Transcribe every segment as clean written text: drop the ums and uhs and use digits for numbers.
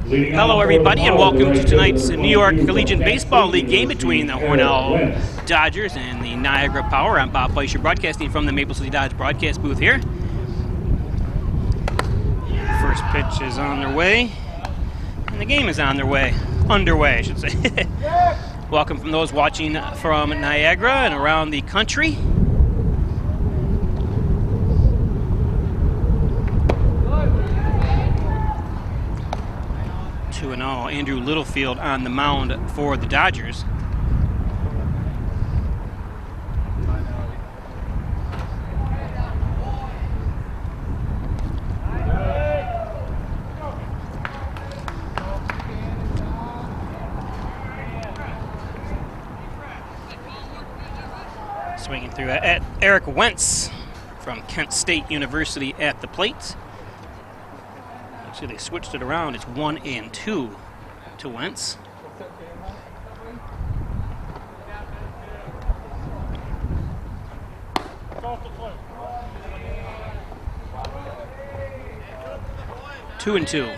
Hello everybody and welcome to tonight's New York Collegiate Baseball League game between the Hornell Dodgers and the Niagara Power. I'm Bob Fleischer broadcasting from the Maple City Dodge broadcast booth here. First pitch is on their way and the game is on their way, underway I should say. Welcome from those watching from Niagara and around the country. 2-0, Andrew Littlefield on the mound for the Dodgers. Swinging through at Eric Wentz from Kent State University at the plate. See, they switched it around. It's 1-2 to Wentz. Two and two.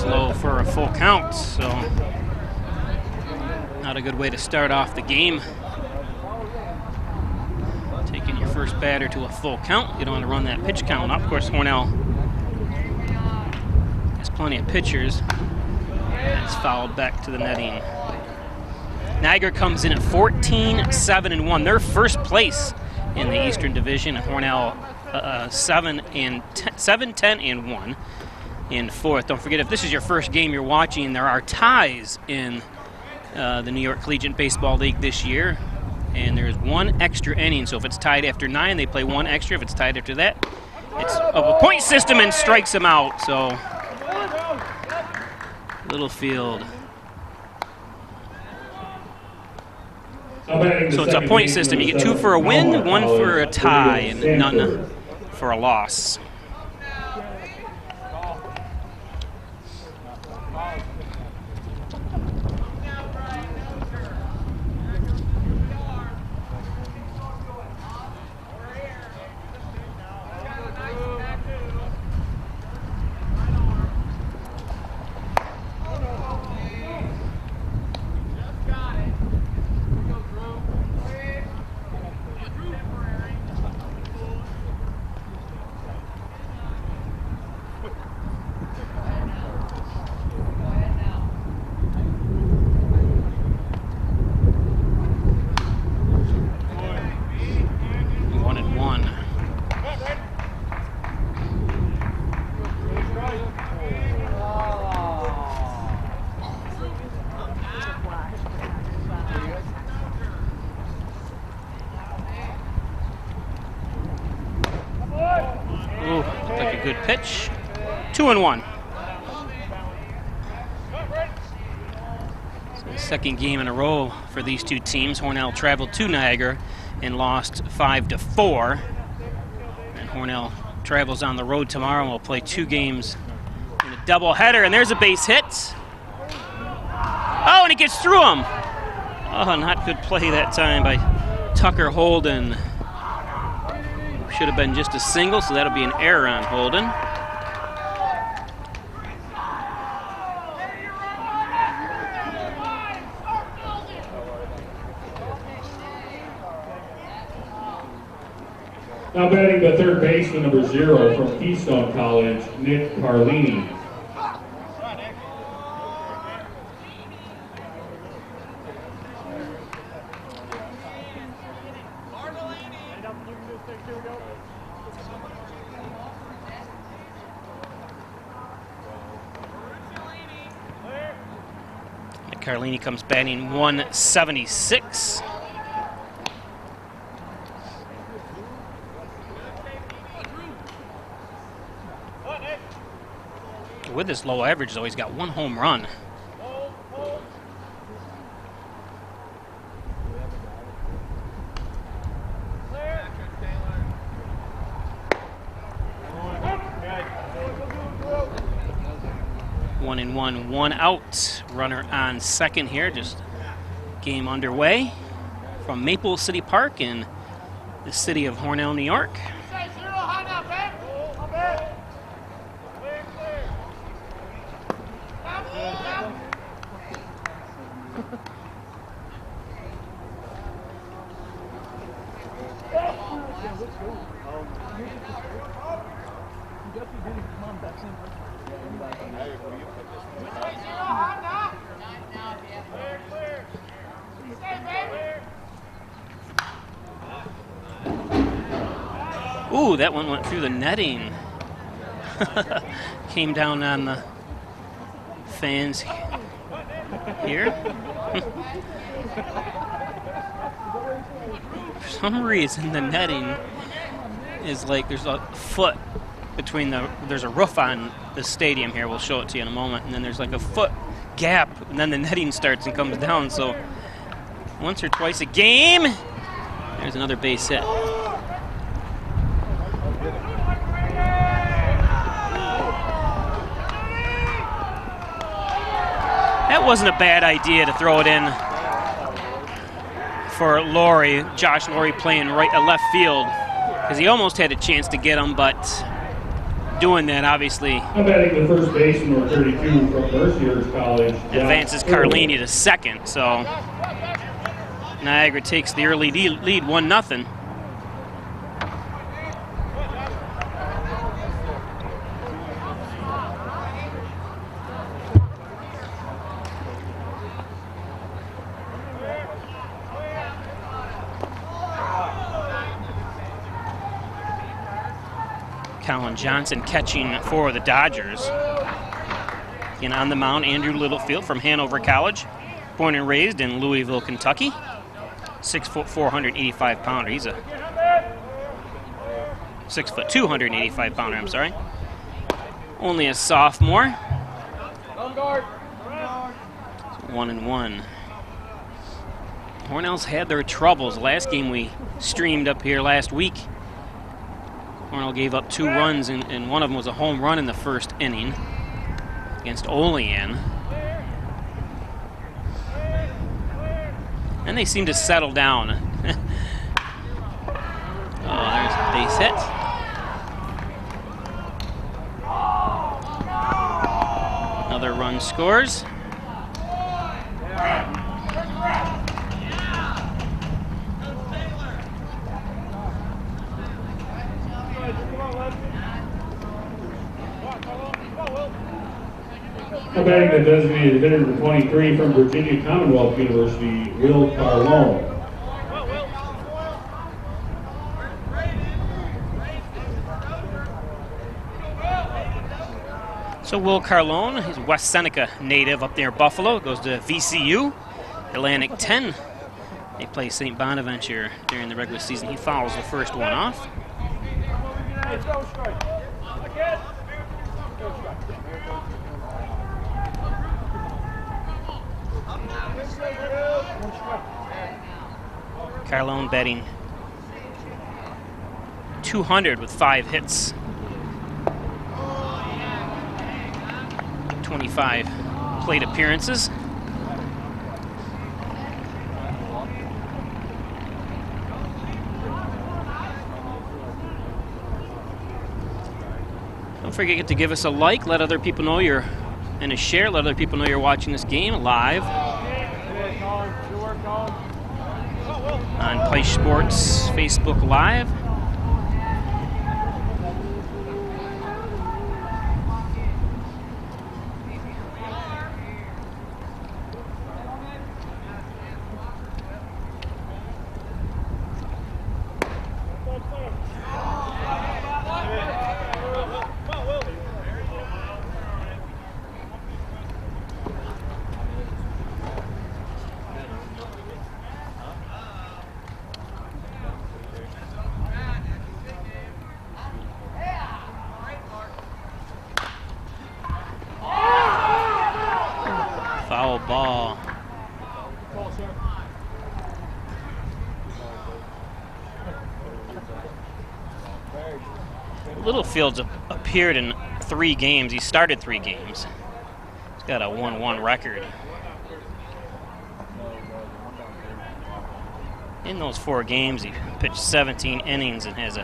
Low for a full count, so not a good way to start off the game. Taking your first batter to a full count, you don't want to run that pitch count up. Of course, Hornell has plenty of pitchers. It's fouled back to the netting. Niagara comes in at 14-7-1. They're first place in the Eastern Division. Hornell 7-10-1. In fourth. Don't forget, if this is your first game you're watching, there are ties in the New York Collegiate Baseball League this year, and there's one extra inning. So if it's tied after 9, they play one extra. If it's tied after that, it's a point system and strikes them out. So Littlefield. So it's a point system. You get 2 for a win, 1 for a tie, and none for a loss. Good pitch. 2-1. So the second game in a row for these two teams. Hornell traveled to Niagara and lost 5-4. And Hornell travels on the road tomorrow and will play 2 games in a doubleheader. And there's a base hit. Oh, and it gets through him. Oh, not good play that time by Tucker Holden. Should have been just a single, so that'll be an error on Holden. Now batting the third baseman, number 0 from Keystone College, Nick Carlini. Carlini comes batting 176. With this low average, though, he's got 1 home run. 1-1, 1 out. Runner on second here. Just game underway from Maple City Park in the city of Hornell, New York. Ooh, that one went through the netting. Came down on the fans here. For some reason, the netting is like there's a foot between there's a roof on the stadium here. We'll show it to you in a moment. And then there's like a foot gap, and then the netting starts and comes down. So once or twice a game, there's another base hit. That wasn't a bad idea to throw it in for Laurie, Josh Laurie playing left field, because he almost had a chance to get him, but doing that obviously I'm batting the first baseman, number 32 from Mercyhurst College. Advances Carlini to second, so Niagara takes the early lead 1-0. Colin Johnson catching for the Dodgers. And on the mound, Andrew Littlefield from Hanover College, born and raised in Louisville, Kentucky. 6'4", 185-pounder. He's a 6'2", 285-pounder, I'm sorry. Only a sophomore. 1-1. Hornell's had their troubles. Last game we streamed up here last week, Hornell gave up 2 runs, and one of them was a home run in the first inning against Olean. And they seem to settle down. Oh, there's a base hit. Another run scores. Batting the designated hitter, number 23 from Virginia Commonwealth University, Will Carlone. So Will Carlone, he's a West Seneca native up there in Buffalo, goes to VCU, Atlantic 10. They play St. Bonaventure during the regular season. He fouls the first one off. Carlone batting .200 with 5 hits. 25 plate appearances. Don't forget to give us a like, let other people know and a share, let other people know you're watching this game live on Play Sports Facebook Live. Foul ball. Littlefield's appeared in 3 games. He started 3 games. got a 1-1 record. In those 4 games, he pitched 17 innings and has a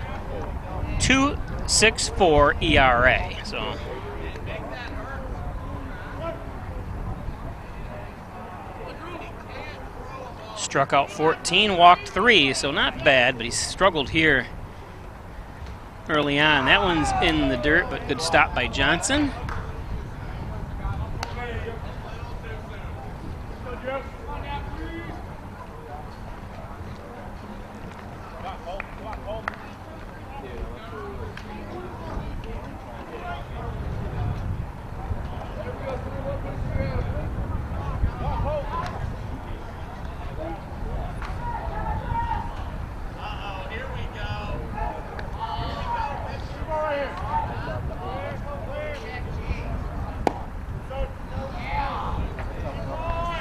2.64 ERA. So struck out 14, walked 3, so not bad, but he struggled here early on. That one's in the dirt, but good stop by Johnson.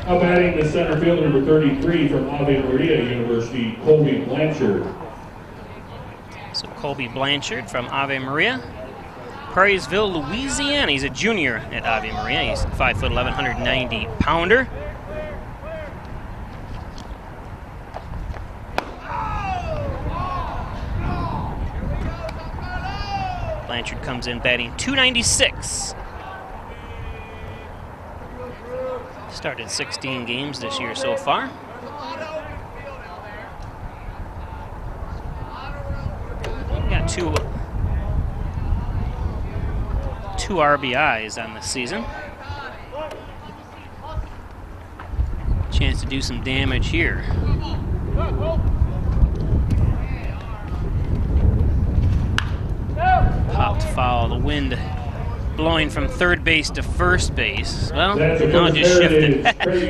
Now batting the center fielder, number 33 from Ave Maria University, Colby Blanchard. So Colby Blanchard from Ave Maria, Prairiesville, Louisiana. He's a junior at Ave Maria. He's 5'11", 190-pounder. Blanchard comes in batting .296. Started 16 games this year so far. Got two RBIs on the season. Chance to do some damage here. Popped foul. The wind blowing from third base to first base. Well, now it just shifted.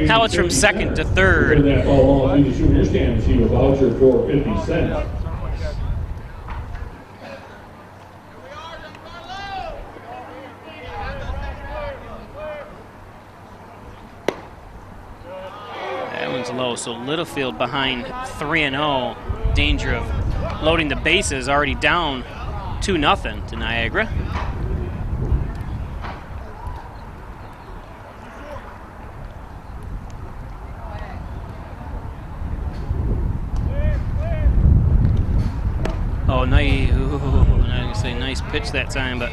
Now it's from second to third. Turn that ball on through the shooter's stand, receive a voucher for 50 cents. That one's low, so Littlefield behind 3-0. Danger of loading the bases, already down 2-0 to Niagara. Oh, nice. Ooh, I'm not going to say nice pitch that time, but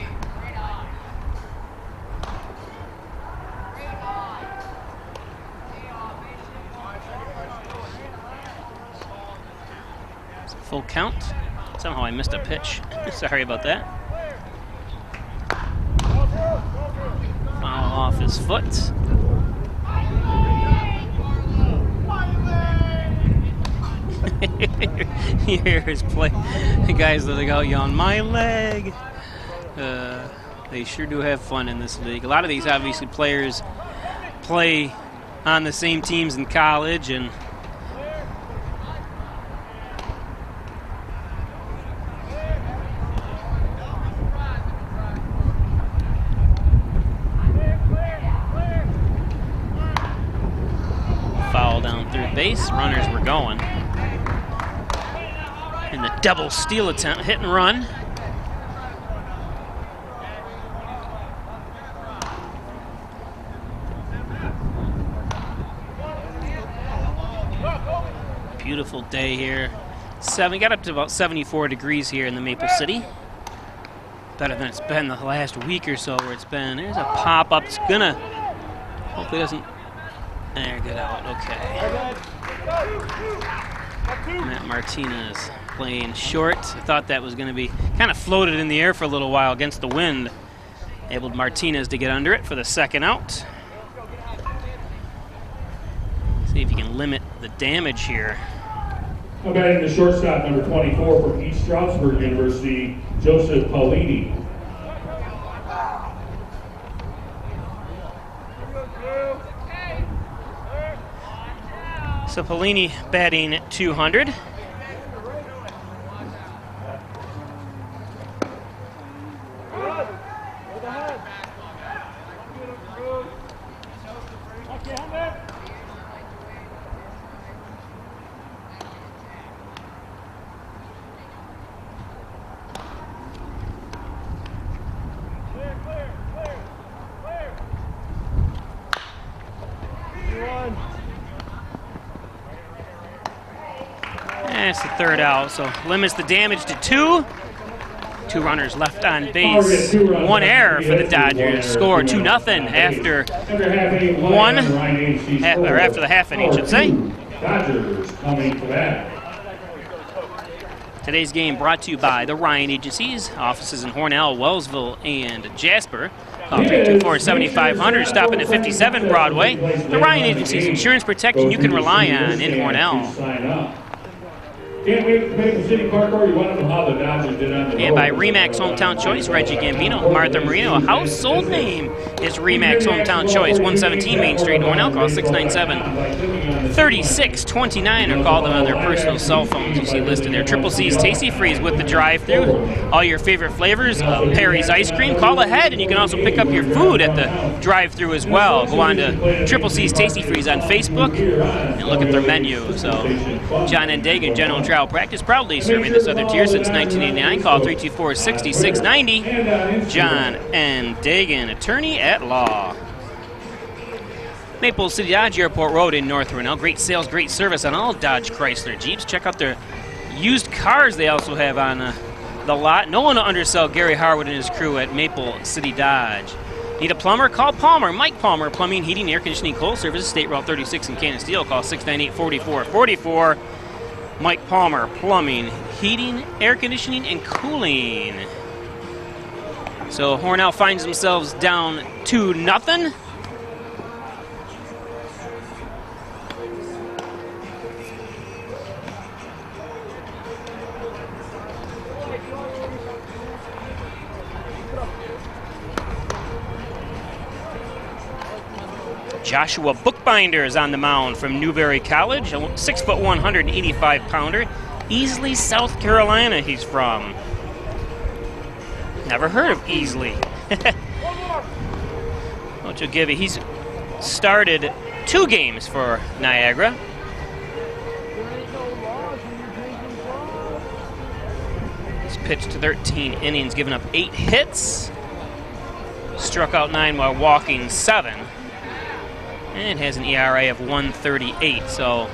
it's a full count. Somehow I missed a pitch. Sorry about that. Foul off his foot. Here's play. The guys that go, you on my leg. They sure do have fun in this league. A lot of these, obviously, players play on the same teams in college, and foul down third base. Runners were going. In the double steal attempt, hit and run. Beautiful day here. Got up to about 74 degrees here in the Maple City. Better than it's been the last week or so where it's been. There's a pop-up. It's gonna, hopefully doesn't, there, get out, okay. Matt Martinez playing short. I thought that was going to be kind of floated in the air for a little while against the wind. Enabled Martinez to get under it for the second out. See if you can limit the damage here. Now batting the shortstop, number 24 from East Stroudsburg University, Joseph Paulini. So Paulini batting 200. That's the third out, so limits the damage to 2. 2 runners left on base. 1 error for the Dodgers. Score 2-0 after after the half inning, should say. Dodgers coming to bat. Today's game brought to you by the Ryan Agencies, offices in Hornell, Wellsville, and Jasper. Call 324-7500, stopping at 57 Broadway. The Ryan Agencies, insurance protection you can rely on in Hornell. Can't wait to make the city park, or you want to know how the Dodgers did on the And by Remax Hometown Choice, Reggie Gambino, Martha Marino. A household name is Remax Hometown Choice, 117 Main Street, Hornell. Call 697-3629 or call them on their personal cell phones you see listed there. Triple C's Tasty Freeze with the drive-thru. All your favorite flavors of Perry's ice cream. Call ahead, and you can also pick up your food at the drive-thru as well. Go on to Triple C's Tasty Freeze on Facebook and look at their menu. So, John and Dagan, General Trial Practice, proudly serving this other tier since 1989. Call 324-6690. John and Dagan, attorney at law. Maple City Dodge Airport Road in North Hornell. Great sales, great service on all Dodge Chrysler Jeeps. Check out their used cars they also have on the lot. No one will undersell Gary Harwood and his crew at Maple City Dodge. Need a plumber? Call Palmer. Mike Palmer, Plumbing, Heating, Air Conditioning, Coal Service, State Route 36 in Canisteel. Call 698-4444. Mike Palmer, Plumbing, Heating, Air Conditioning, and Cooling. So Hornell finds themselves down 2-0. Joshua Bookbinder is on the mound from Newberry College, a 6'1", 185-pounder. Easley, South Carolina he's from. Never heard of Easley. What you'll give you, he's started 2 games for Niagara. He's pitched 13 innings, given up 8 hits. Struck out 9 while walking 7. And has an ERA of 1.38, so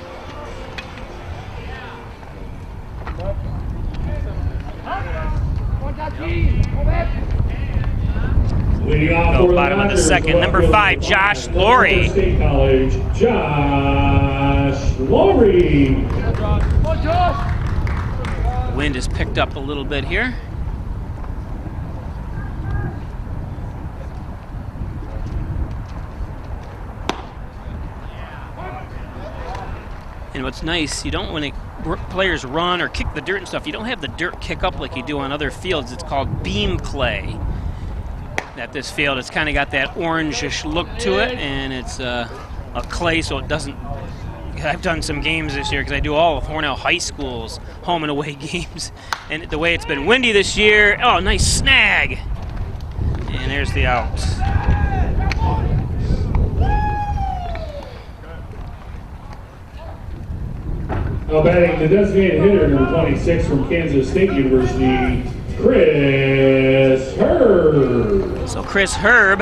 go bottom of the second. Number 5, Josh Laurie. State College, Josh Laurie. Wind has picked up a little bit here. And what's nice, you don't, when players run or kick the dirt and stuff, you don't have the dirt kick up like you do on other fields. It's called beam clay. At this field, it's kind of got that orangish look to it, and it's a clay, so it doesn't. I've done some games this year because I do all of Hornell High School's home and away games, and the way it's been windy this year, oh, nice snag, and there's the out. Now batting the designated hitter, number 26 from Kansas State University, Chris Herb. So Chris Herb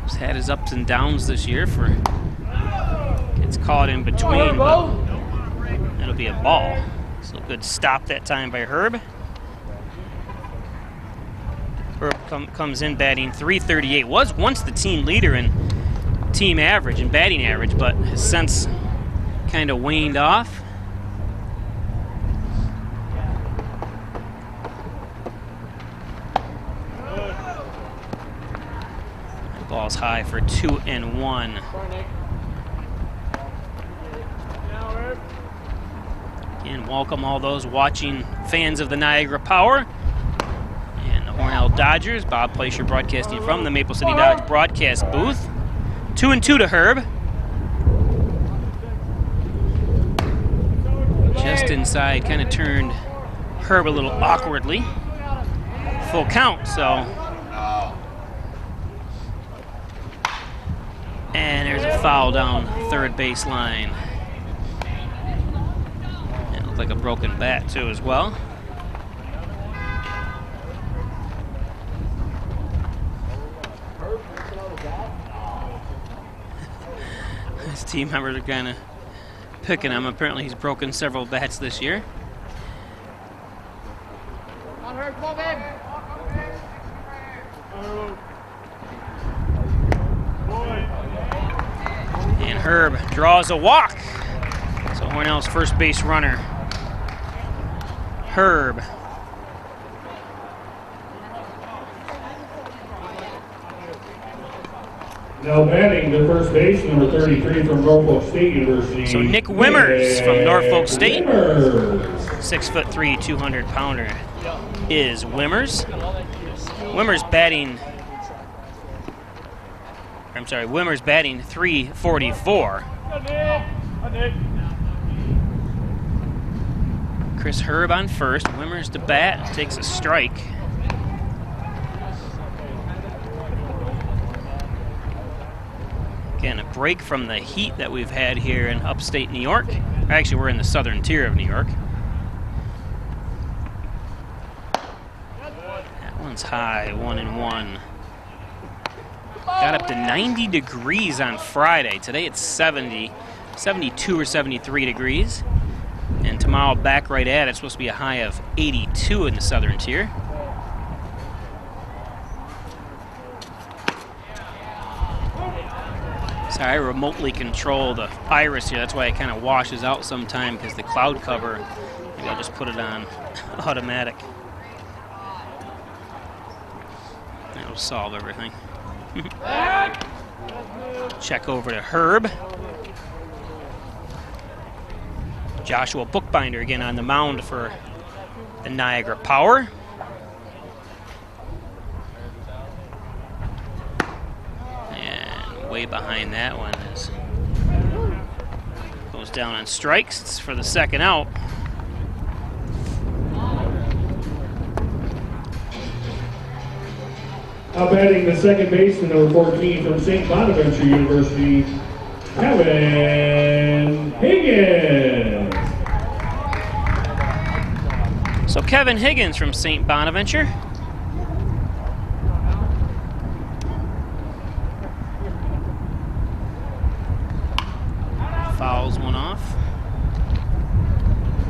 has had his ups and downs this year. Gets caught in between, but it'll be a ball. So good stop that time by Herb. Herb comes in batting .338. Was once the team leader in team average and batting average, but has since kind of waned off. The ball's high for 2-1. Again, welcome all those watching, fans of the Niagara Power and the Hornell Dodgers. Bob Placer broadcasting from the Maple City Dodge broadcast booth. 2-2 to Herb. Just inside, kind of turned Herb a little awkwardly. Full count, so. And there's a foul down third base line. And it looked like a broken bat too as well. His team members are kind of picking him. Apparently he's broken several bats this year. And Herb draws a walk. So Hornell's first base runner, Herb. Now batting the first base, number 33 from Norfolk State University. So Nick Wimmers from Norfolk State. Wimmers. 6'3", 200-pounder is Wimmers. Wimmers batting 344. Chris Herb on first. Wimmers to bat, takes a strike. Again, a break from the heat that we've had here in upstate New York. Actually, we're in the southern tier of New York. That one's high, 1-1. Got up to 90 degrees on Friday. Today it's 70, 72 or 73 degrees. And tomorrow back right at it. It's supposed to be a high of 82 in the southern tier. Sorry, I remotely control the iris here. That's why it kind of washes out sometime, because the cloud cover, maybe I'll just put it on automatic. That'll solve everything. Check over to Herb. Joshua Bookbinder again on the mound for the Niagara Power. And way behind that one is goes down on strikes. It's for the second out. Now batting the second baseman, number 14 from St. Bonaventure University, Kevin Higgins. So Kevin Higgins from St. Bonaventure. Fouls one off.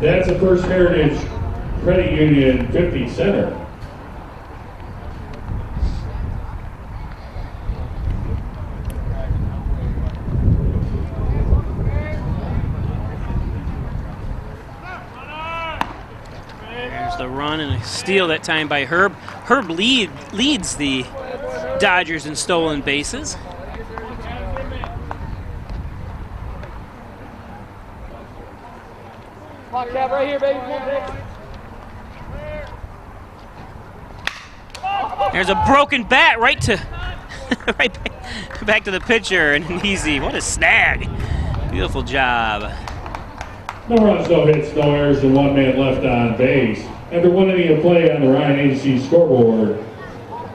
That's a First Heritage Credit Union 50 center. The run and a steal that time by Herb. Herb leads the Dodgers in stolen bases. Right here, baby. There's a broken bat right to right back to the pitcher, and an easy. What a snag! Beautiful job. No runs, no hits, no errors, and one man left on base. After one inning of play on the Ryan Agency scoreboard,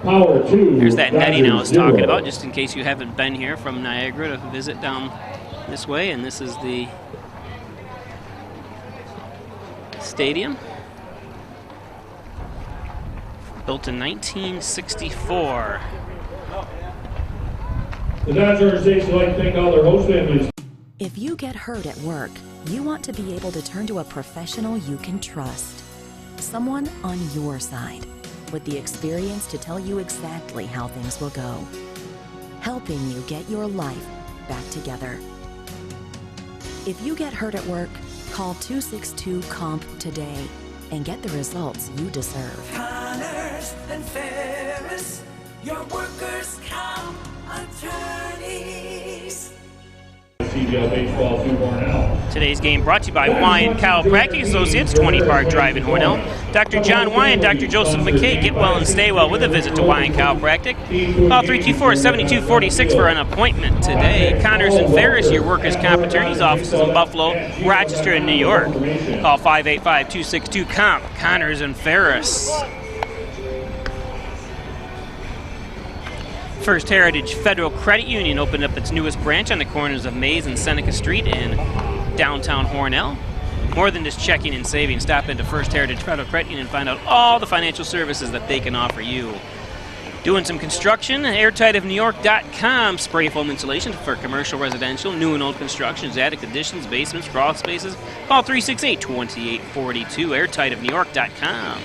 Power 2. There's that netting I was 0. talking about, just in case you haven't been here from Niagara to visit down this way. And this is the stadium. Built in 1964. The Dodger organization would like to thank all their host families. If you get hurt at work, you want to be able to turn to a professional you can trust. Someone on your side, with the experience to tell you exactly how things will go. Helping you get your life back together. If you get hurt at work, call 262-COMP today and get the results you deserve. Connors and Ferris, your workers' comp attorneys. NYCBL Baseball through Hornell. Today's game brought to you by Wyan Chiropractic Associates, 20 Park Drive in Hornell. Dr. John Wyan, Dr. Joseph McKay, get well and stay well with a visit to Wyan Chiropractic. Call 324-7246 for an appointment today. Connors and Ferris, your workers' comp attorneys, offices in Buffalo, Rochester, and New York. Call 585-262-COMP, Connors and Ferris. First Heritage Federal Credit Union opened up its newest branch on the corners of Mays and Seneca Street in downtown Hornell. More than just checking and saving, stop into First Heritage Federal Credit Union and find out all the financial services that they can offer you. Doing some construction, airtightofnewyork.com. Spray foam insulation for commercial, residential, new and old constructions, attic additions, basements, crawl spaces. Call 368-2842, airtightofnewyork.com.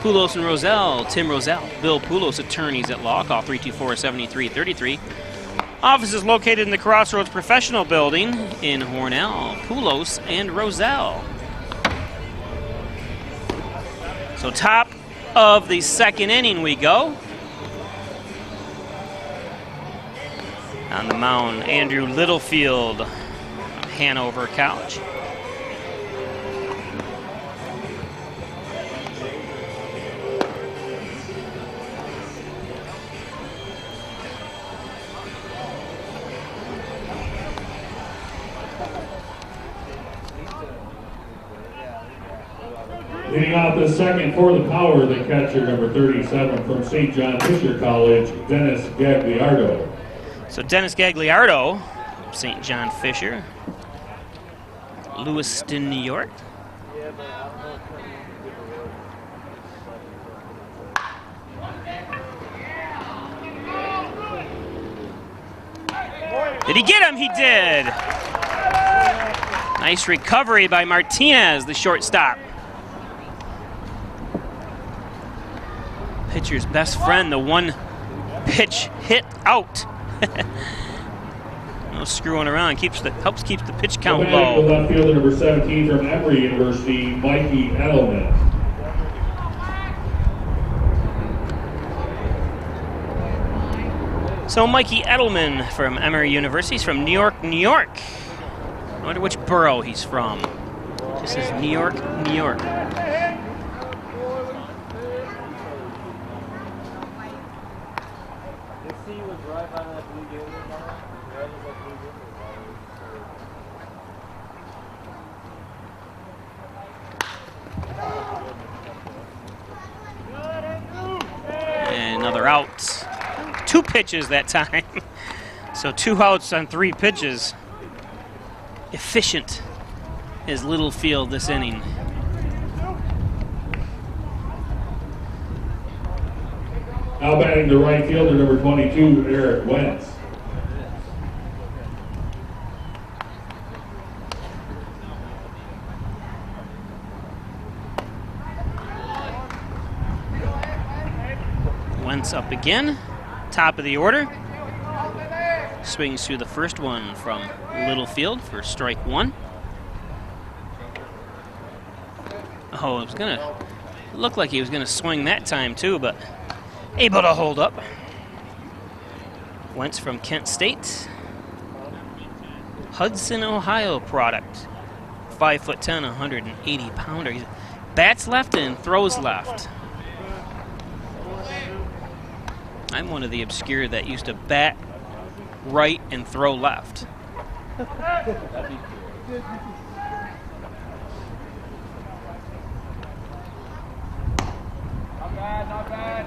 Poulos and Roselle, Tim Roselle, Bill Poulos, attorneys at law. Call 324-7333. Office is located in the Crossroads Professional Building in Hornell. Poulos and Roselle. So top of the second inning we go. On the mound, Andrew Littlefield, Hanover College. Leading off the second for the Power, the catcher, number 37 from St. John Fisher College, Dennis Gagliardo. So Dennis Gagliardo, St. John Fisher, Lewiston, New York. Did he get him? He did. Nice recovery by Martinez, the shortstop. Pitcher's best friend, the one pitch hit out. No screwing around. Helps keep the pitch count low. The left fielder, number 17 from Emory University, Mikey Edelman. So Mikey Edelman from Emory University. He's from New York, New York. I wonder which borough he's from. Just says New York, New York. And another out. 2 pitches that time. So 2 outs on 3 pitches. Efficient is Littlefield this inning. Now batting the right fielder, number 22, Eric Wentz. Wentz up again. Top of the order. Swings through the first one from Littlefield for strike 1. Oh, it was gonna look like he was gonna swing that time too, but able to hold up. Wentz from Kent State. Hudson, Ohio product. 5'10", 180 pounder. He bats left and throws left. I'm one of the obscure that used to bat right and throw left. Not bad.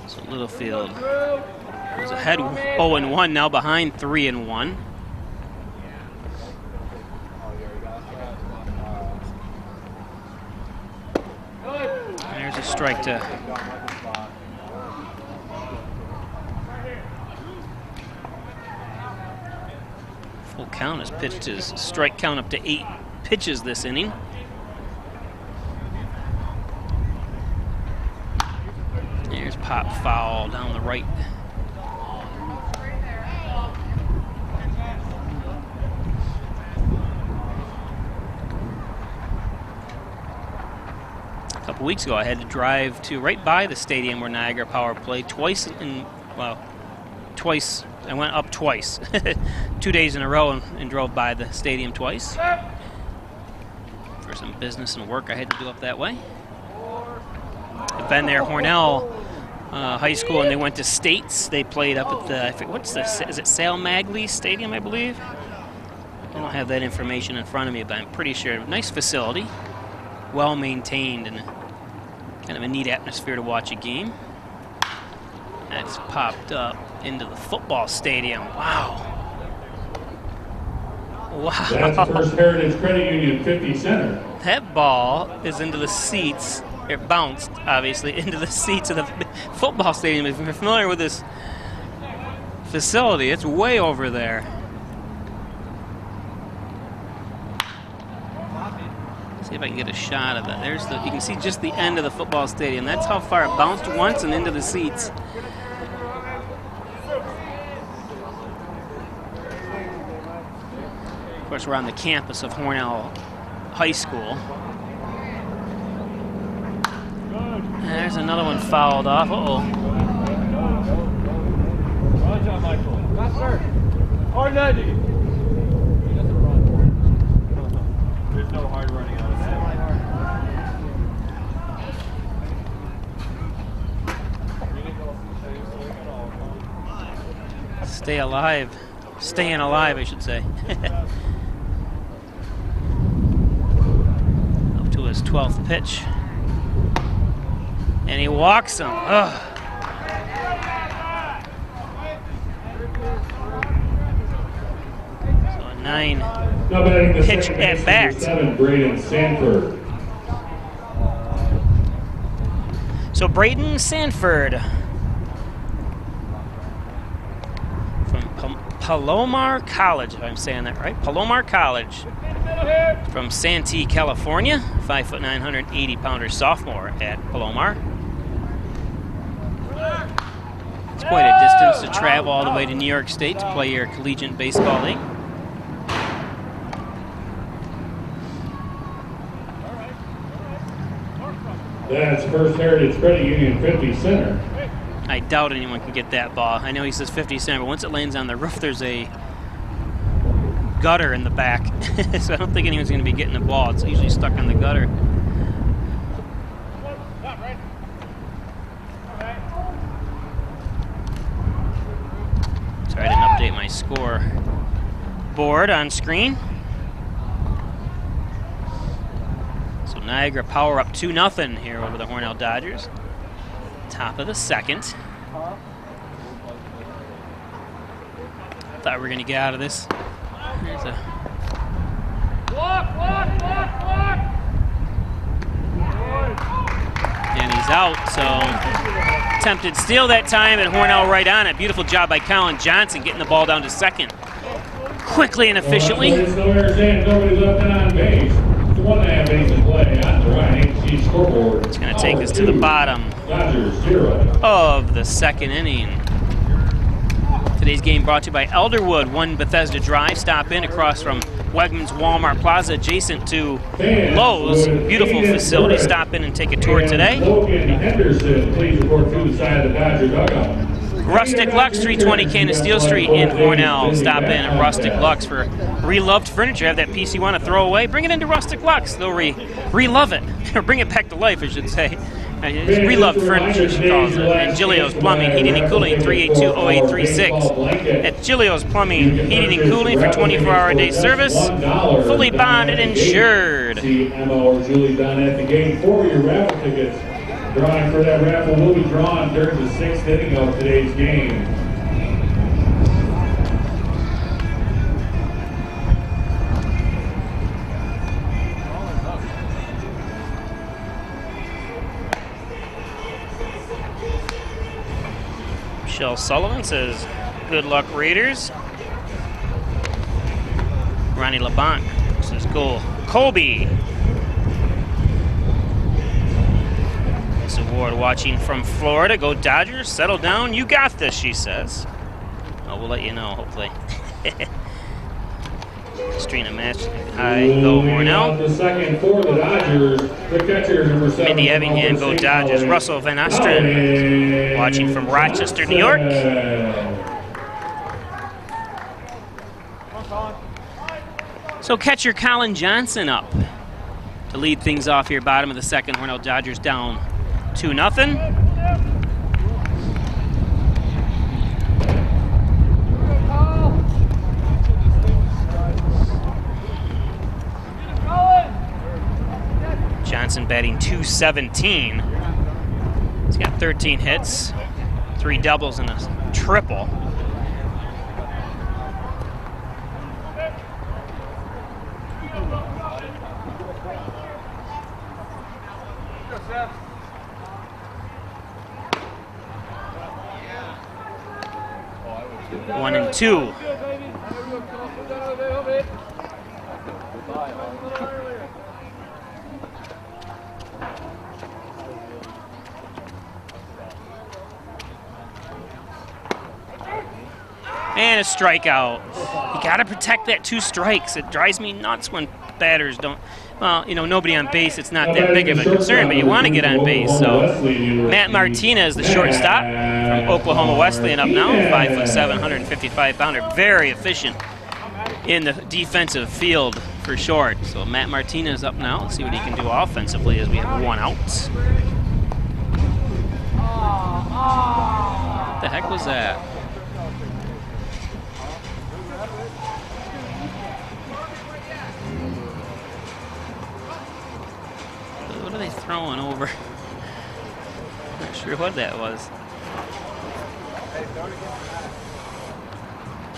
So Littlefield was ahead 0-1, now behind 3-1. There's a strike to full count. Has pitched his strike count up to 8 pitches this inning. There's pop foul down the right. A couple weeks ago, I had to drive to right by the stadium where Niagara Power played twice. I went up twice, 2 days in a row, and drove by the stadium twice. For some business and work I had to do up that way. I've been there, Hornell High School, and they went to States. They played up at the, is it Sal Magley Stadium, I believe? I don't have that information in front of me, but I'm pretty sure. Nice facility, well maintained, and kind of a neat atmosphere to watch a game. That's popped up into the football stadium. Wow. Wow. That's First Heritage Credit Union 50 Center. That ball is into the seats. It bounced, obviously, into the seats of the football stadium. If you're familiar with this facility, it's way over there. See if I can get a shot of that. There's the, you can see just the end of the football stadium. That's how far it bounced once and into the seats. Of course, we're on the campus of Hornell High School. And there's another one fouled off. Uh-oh. Run, John Michael. Yes, sir. Hard nudging. He doesn't run. There's no hard running out of that. Stay alive. Staying alive, I should say. Up to his 12th pitch. And he walks him. Ugh. So a 9 pitch at bat. 7, Braden Sanford. So Braden Sanford from Palomar College, if I'm saying that right. Palomar College from Santee, California. 5'9", 180-pounder sophomore at Palomar. It's quite a distance to travel all the way to New York State to play your collegiate baseball league. That's First Heritage Credit Union 50 center. I doubt anyone can get that ball. I know he says 50 center, but once it lands on the roof, there's a gutter in the back. So I don't think anyone's going to be getting the ball. It's usually stuck in the gutter. Sorry, I didn't update my score board on screen. So Niagara power up 2-0 here over the Hornell Dodgers. Top of the second. Thought we were going to get out of this. There's a Block. and he's out, so attempted steal that time, and Hornell right on it. Beautiful job by Colin Johnson getting the ball down to second. Quickly and efficiently. Nobody's left on base. 1.5 innings in play on the right scoreboard. It's going to take us to the bottom Dodgers 0. of the second inning. Today's game brought to you by Elderwood, 1 Bethesda Drive. Stop in across from Wegmans Walmart Plaza, adjacent to Lowe's. Beautiful facility. Stop in and take a tour today. Logan Henderson, please report to the side of the Dodger dugout. Rustic Lux, 320 Canasteel Street in Hornell. Stop in at Rustic Lux for reloved furniture. Have that piece you want to throw away? Bring it into Rustic Lux. They'll relove it. Or bring it back to life, I should say. Reloved furniture, she calls it. And Gilio's Plumbing, Heating and Cooling, 382-0836. At Gilio's Plumbing, Heating and Cooling for 24-hour-a-day service. Fully bonded, insured. See Emma or Julie down at the gate for your raffle tickets. Drawing for that raffle will be drawn during the 6th inning of today's game. Michelle Sullivan says, good luck, Raiders. Ronnie LeBlanc says, go Colby. Miss Award watching from Florida. Go Dodgers. Settle down. You got this, she says. Oh, we'll let you know, hopefully. Strina match. Hi, go Hornell. The second for the Dodgers. The catcher, number 7. Mindy Evingham, go Dodgers. Russell Van Ostren watching from Rochester, New York. So catcher Colin Johnson up to lead things off here. Bottom of the second. Hornell Dodgers down 2-0. Johnson batting .217. He's got 13 hits, 3 doubles and a triple. One and two. And a strikeout. You got to protect that 2 strikes. It drives me nuts when batters don't. Well, you know, nobody on base, it's not that big of a concern, but you want to get on base. So Matt Martinez, the shortstop from Oklahoma Wesleyan, up now, 5'7", 155-pounder, very efficient in the defensive field for short. So Matt Martinez up now. Let's see what he can do offensively as we have 1 out. What the heck was that? What are they throwing over? Not sure what that was.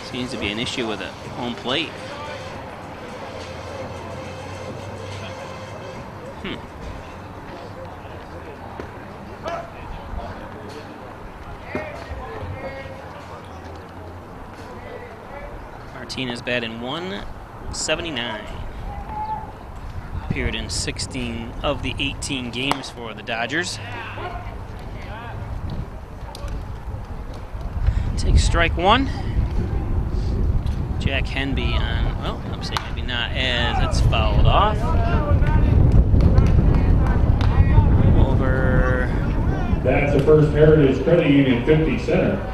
Seems to be an issue with a home plate. Martinez batting 179. Appeared in 16 of the 18 games for the Dodgers. Takes strike 1. Jack Henby on, well, I'm saying maybe not, as it's fouled off. Over. That's the First Heritage Credit Union 50 center.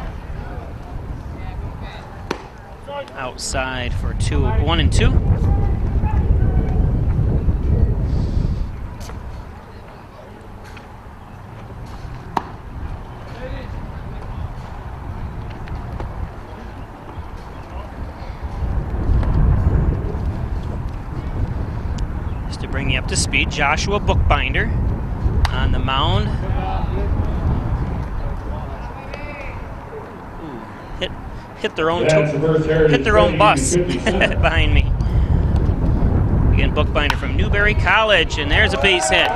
Outside for 1 and 2. Bring you up to speed, Joshua Bookbinder on the mound. Ooh, hit their own bus behind me. Again, Bookbinder from Newberry College, and there's a base hit.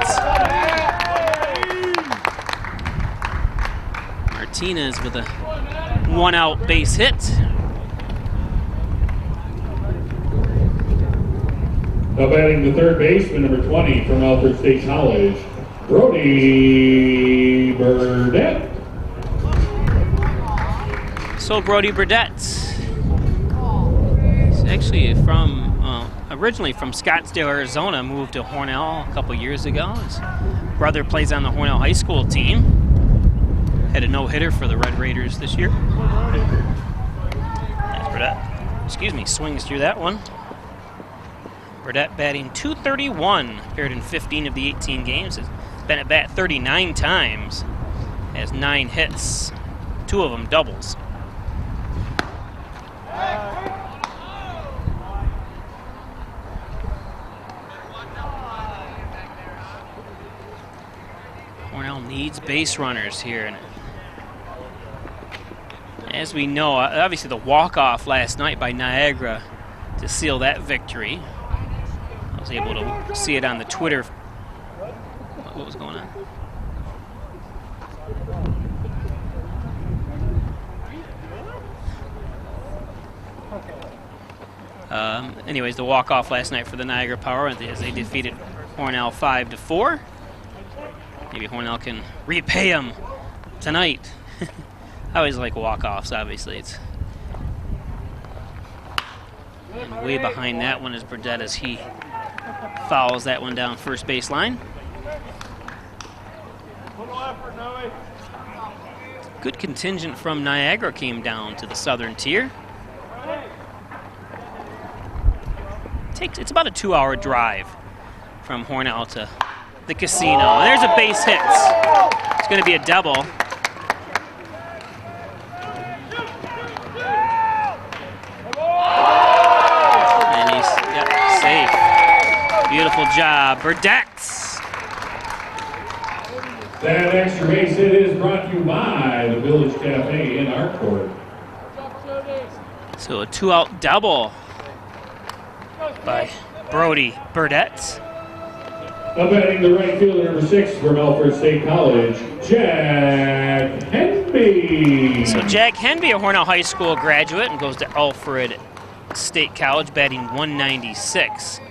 Martinez with a 1-out base hit. Now batting the third baseman, number 20 from Alfred State College, Brody Burdett. So Brody Burdett, he's actually originally from Scottsdale, Arizona, moved to Hornell a couple years ago. His brother plays on the Hornell high school team. Had a no-hitter for the Red Raiders this year. That's Burdett. Excuse me, swings through that one. Burdett batting .231, appeared in 15 of the 18 games. Has been at bat 39 times. Has 9 hits, 2 of them doubles. Hornell needs base runners here. And as we know, obviously the walk-off last night by Niagara to seal that victory. I was able to see it on the Twitter. What was going on? Anyways, the walk-off last night for the Niagara Power as they defeated Hornell 5-4. Maybe Hornell can repay them tonight. I always like walk-offs, obviously. It's and way behind that one is Burdett as he fouls that one down first base line. Good contingent from Niagara came down to the southern tier. It's about a 2-hour drive from Hornell to the casino. And there's a base hit. It's going to be a double. And he's safe. Beautiful job, Burdett. That extra base hit is brought to you by the Village Cafe in Harcourt. So a 2-out double by Brody Burdett. Batting the right fielder, number 6 from Alfred State College, Jack Henby. So Jack Henby, a Hornell High School graduate, and goes to Alfred State College, batting 196.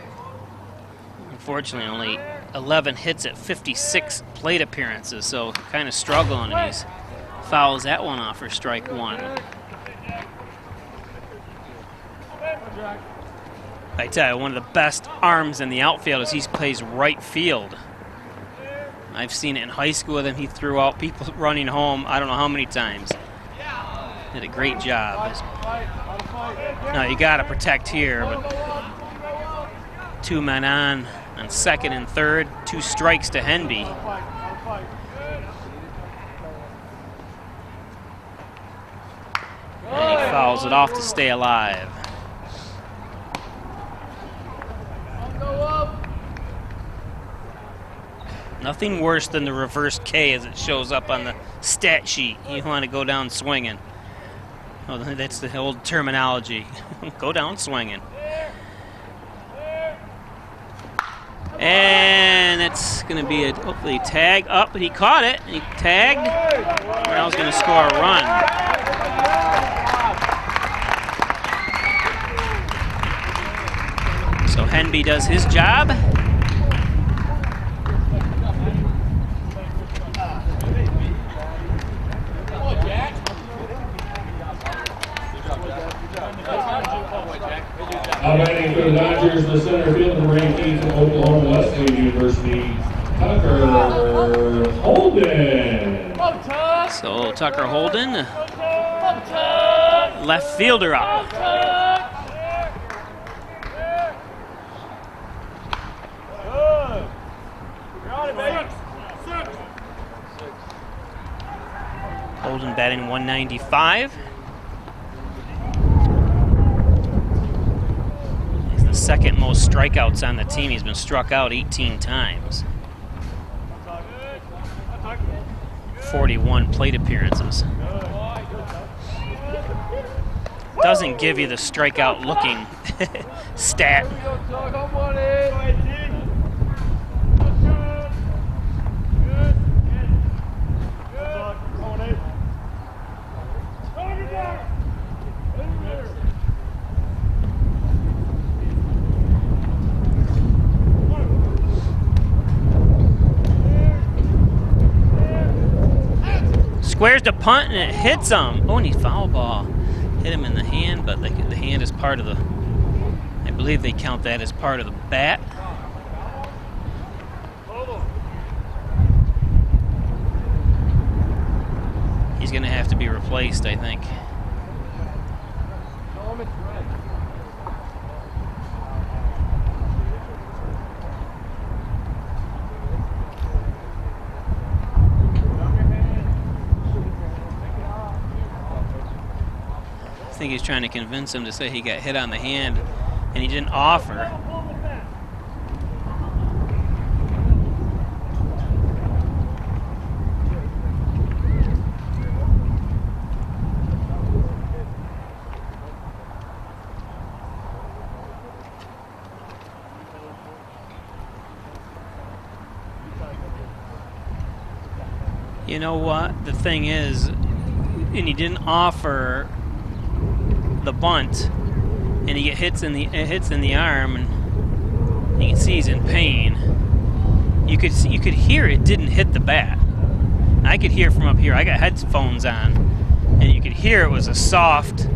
Unfortunately, only 11 hits at 56 plate appearances, so kind of struggling, and he fouls that one off for strike 1. I tell you, one of the best arms in the outfield is he plays right field. I've seen it in high school with him. He threw out people running home I don't know how many times. Did a great job. Now you got to protect here, but 2 men on second and third, 2 strikes to Henby. And he fouls it off to stay alive. Nothing worse than the reverse K as it shows up on the stat sheet. You want to go down swinging. Oh, that's the old terminology. Go down swinging. And it's going to be a hopefully tag up, but he caught it. He tagged. Hornell's going to score a run. So Henby does his job. Batting for the Dodgers, the center fielder, number 18 from Oklahoma Wesleyan University, Tucker Holden. So Tucker Holden, left fielder up. Holden batting 195. He's the second most strikeouts on the team. He's been struck out 18 times. 41 plate appearances. Doesn't give you the strikeout looking stat. Squares the punt and it hits him. Oh, and he foul ball. Hit him in the hand, but the hand is part of the, I believe they count that as part of the bat. He's going to have to be replaced, I think. I think he's trying to convince him to say he got hit on the hand and he didn't offer. You know what? The thing is, and he didn't offer the bunt, and he hits in the arm, and you can see he's in pain. You could hear it didn't hit the bat. I could hear from up here. I got headphones on, and you could hear it was a soft,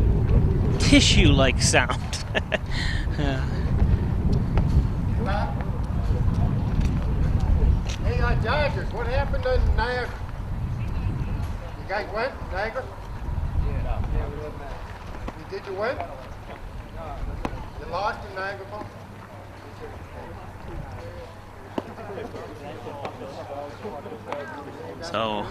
tissue-like sound. Hey, Dodgers, what happened in Niagara? You guys went, Niagara? Yeah, we went back. Did you win? You lost in Niagara Falls? So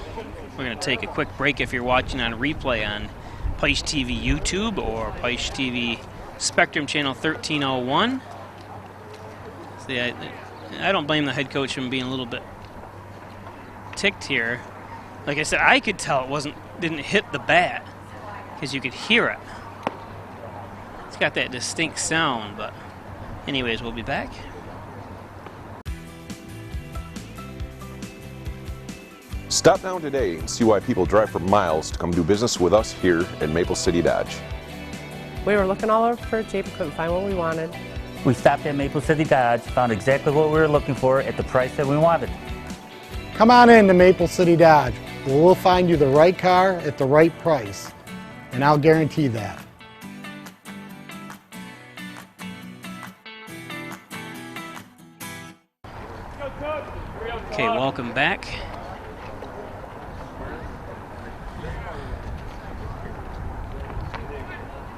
we're going to take a quick break if you're watching on replay on Peisch TV YouTube or Peisch TV Spectrum Channel 1301. See, I don't blame the head coach for being a little bit ticked here. Like I said, I could tell it didn't hit the bat because you could hear it. It's got that distinct sound, but anyways, we'll be back. Stop down today and see why people drive for miles to come do business with us here at Maple City Dodge. We were looking all over for a Jeep, couldn't find what we wanted. We stopped at Maple City Dodge, found exactly what we were looking for at the price that we wanted. Come on in to Maple City Dodge, where we'll find you the right car at the right price, and I'll guarantee that. Okay, welcome back.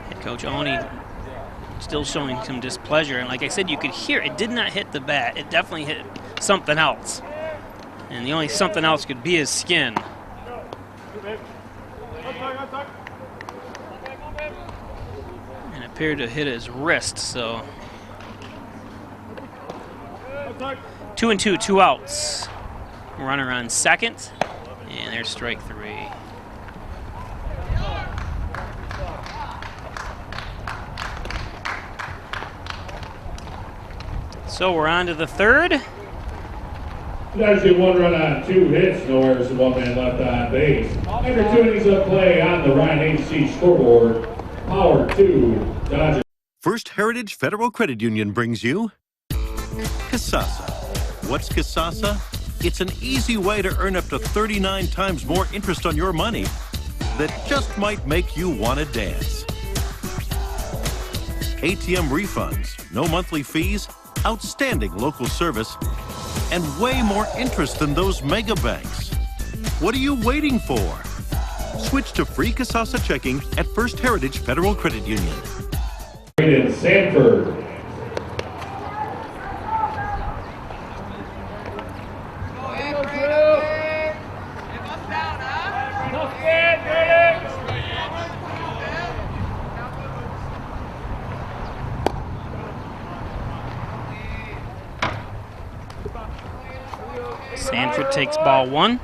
Head coach Oni still showing some displeasure, and like I said, you could hear it did not hit the bat. It definitely hit something else, and the only something else could be his skin. And it appeared to hit his wrist, so 2-2, 2 outs. Runner on second, and there's strike 3. So we're on to the third. Dodgers get 1 run on 2 hits, no errors, and 1 man left on base. After 2 innings of play on the Ryan Agency scoreboard, Power 2, Dodgers. First Heritage Federal Credit Union brings you Kasasa. What's Kasasa? It's an easy way to earn up to 39 times more interest on your money that just might make you want to dance. ATM refunds, no monthly fees, outstanding local service, and way more interest than those mega banks. What are you waiting for? Switch to free Kasasa checking at First Heritage Federal Credit Union. In Sanford. Sanford takes ball 1.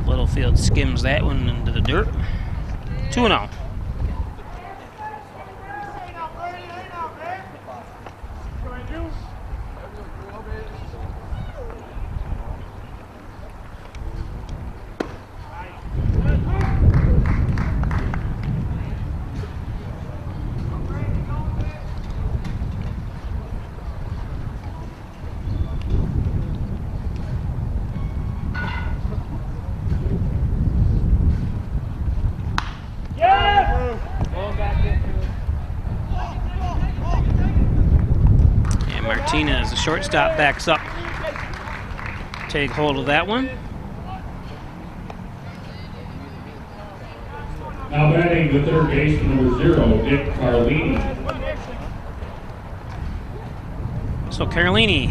Littlefield skims that one into the dirt. 2-0. Martinez, the shortstop, backs up. Take hold of that one. Now batting the third baseman, number 0, Nick Carlini. So Carlini.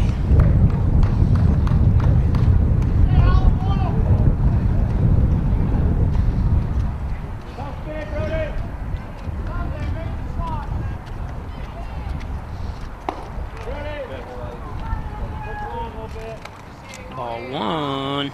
Ball 1.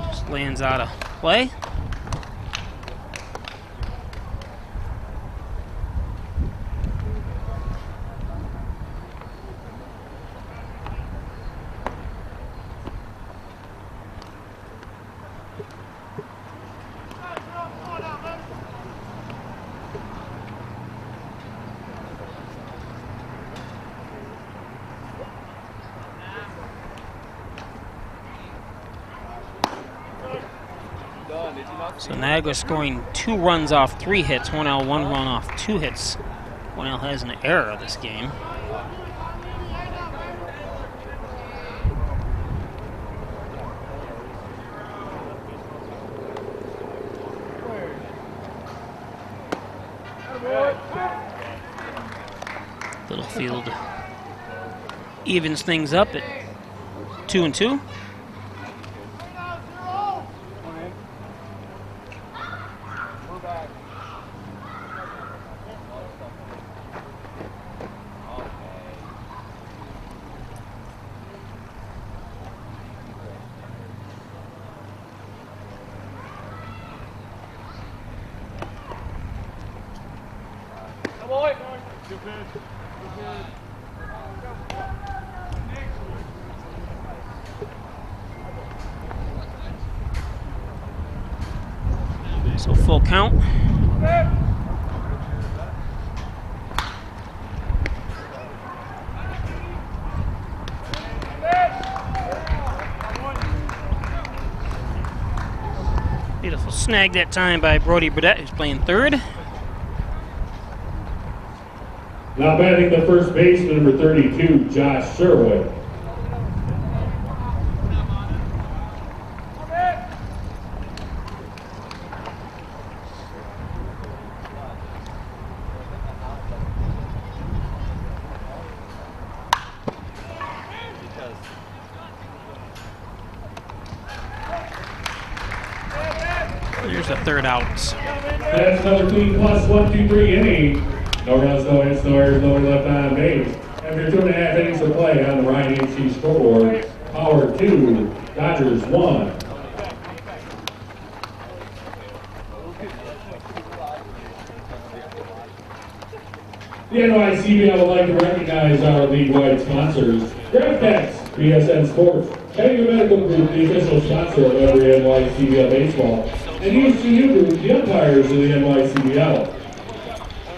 Just lands out of play. So Niagara scoring 2 runs off 3 hits. Hornell 1 run off 2 hits. Hornell has an error this game. Littlefield evens things up at 2-2. So full count. Beautiful snag that time by Brody Burdette, who's playing third. Now batting the first baseman, number 32, Josh Sherwood. There's the third out. That's another clean plus 1, 2, 3 inning. No runs, no hits, no errors, no one left on base. After 2.5 innings of play on the Ryan HC scoreboard, Power 2, Dodgers 1. The NYCBL would like to recognize our league-wide sponsors, DraftX, BSN Sports, Hager Medical Group, the official sponsor of every NYCBL baseball, and ECU Group, the umpires of the NYCBL.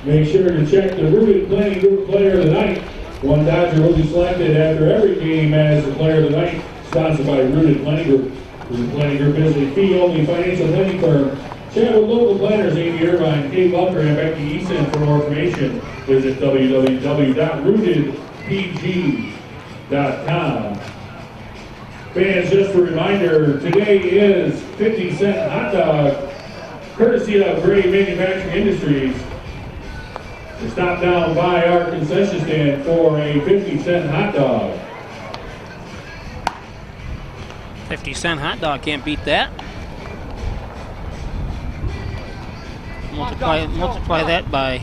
Make sure to check the Rooted Planning Group Player of the Night. One Dodger will be selected after every game as the Player of the Night, sponsored by Rooted Planning Group. Rooted Planning Group is a fee-only financial planning firm. Chat with local planners Amy Irvine, Kate Bunker, and Becky Eason for more information. Visit www.rootedpg.com. Fans, just a reminder, today is 50-cent hot dog, courtesy of Gray Manufacturing Industries. Stop down by our concession stand for a 50-cent hot dog. 50-cent hot dog, can't beat that. Multiply that by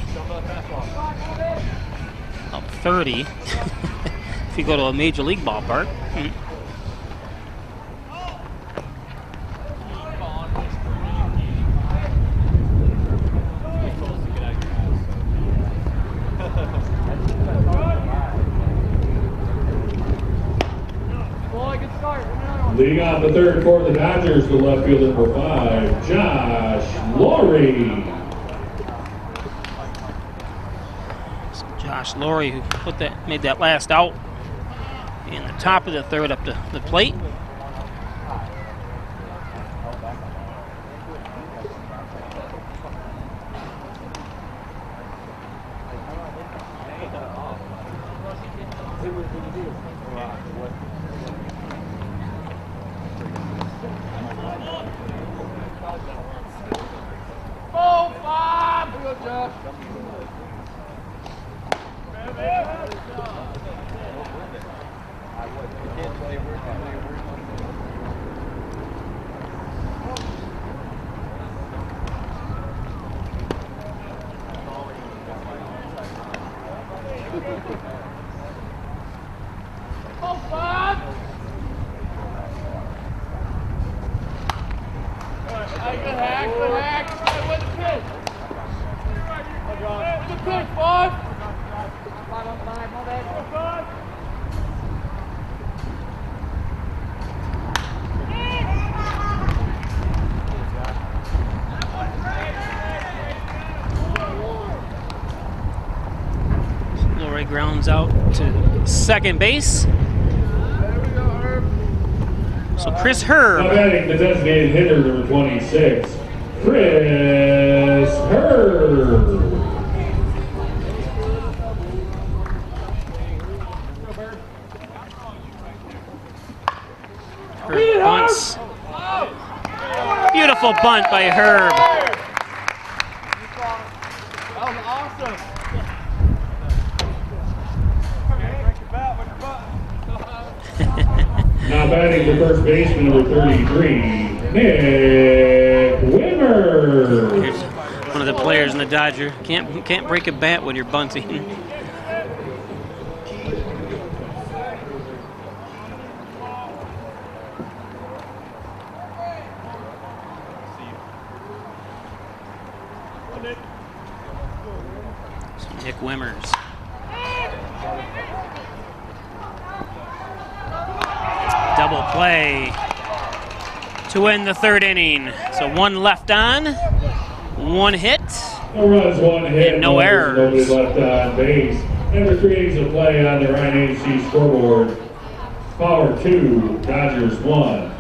30 if you go to a major league ballpark. Leading off the third for the Dodgers, the left fielder number 5, Josh Laurie. Josh Laurie, who made that last out in the top of the third up to the plate. Grounds out to second base. So Chris Herb. Now batting the designated hitter, number 26, Chris Herb. Herb bunts. Beautiful bunt by Herb. That was awesome. Now batting the first baseman, number 33, Nick Wimmer. Here's one of the players in the Dodger. Can't break a bat when you're bunting. So Nick Wimmers. Double play to win the third inning. So 1 left on, 1 hit, No runs, 1 hit, and no errors. Nobody left on base. After 3 innings of play on the Ryan HC scoreboard, Power 2, Dodgers 1.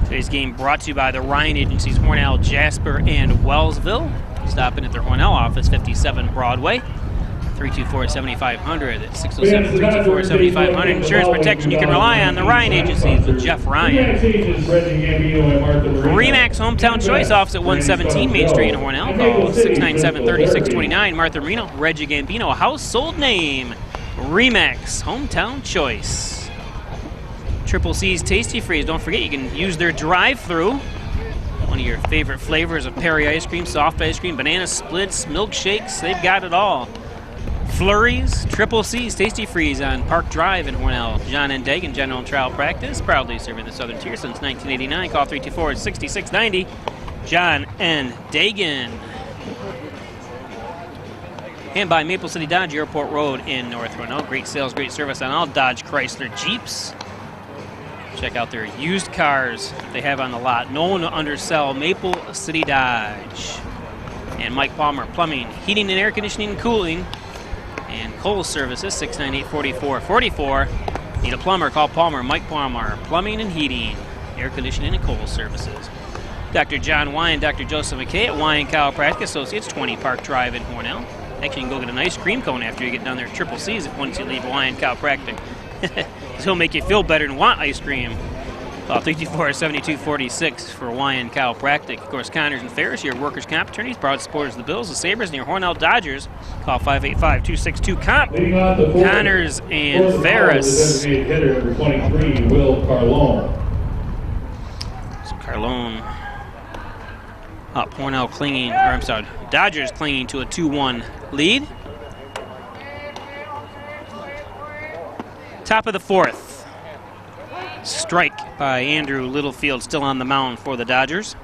Today's game brought to you by the Ryan Agencies, Hornell, Jasper, and Wellsville. Stop in at their Hornell office, 57 Broadway. 324-7500 at 607-324-7500. Insurance protection you can rely on. The Ryan Agencies with Jeff Ryan. Remax Hometown Choice Office at 117 Main Street in Hornell. Call 697-3629. Martha Reno, Reggie Gambino, household name. Remax Hometown Choice. Triple C's Tasty Freeze. Don't forget you can use their drive-through. One of your favorite flavors of Perry ice cream, soft ice cream, banana splits, milkshakes. They've got it all. Flurries, Triple C's Tasty Freeze on Park Drive in Hornell. John and Dagan, General and Trial Practice, proudly serving the Southern Tier since 1989. Call 324-6690. John and Dagan. And by Maple City Dodge, Airport Road in North Hornell. Great sales, great service on all Dodge Chrysler Jeeps. Check out their used cars that they have on the lot. No one to undersell. Maple City Dodge. And Mike Palmer, Plumbing, Heating and Air Conditioning and Cooling. And Kohl Services, 698-4444. Need a plumber, call Palmer, Mike Palmer, Plumbing and Heating, Air Conditioning and Kohl Services. Dr. John Wyan, Dr. Joseph McKay at Wyan Chiropractic Associates, 20 Park Drive in Hornell. Actually, you can go get an ice cream cone after you get down there at Triple C's once you leave Wyan Chiropractic. He'll make you feel better and want ice cream. Call 324-7246 for Wyan Chiropractic. Of course, Connors and Ferris, your workers' comp attorneys, proud supporters of the Bills, the Sabres, and your Hornell Dodgers. Call 585-262-COMP. Connors and Ferris. Hitter number 23, Will Carlone. So Carlone up. Hornell clinging, or I'm sorry, Dodgers clinging to a 2-1 lead. Top of the 4th. Strike by Andrew Littlefield, still on the mound for the Dodgers.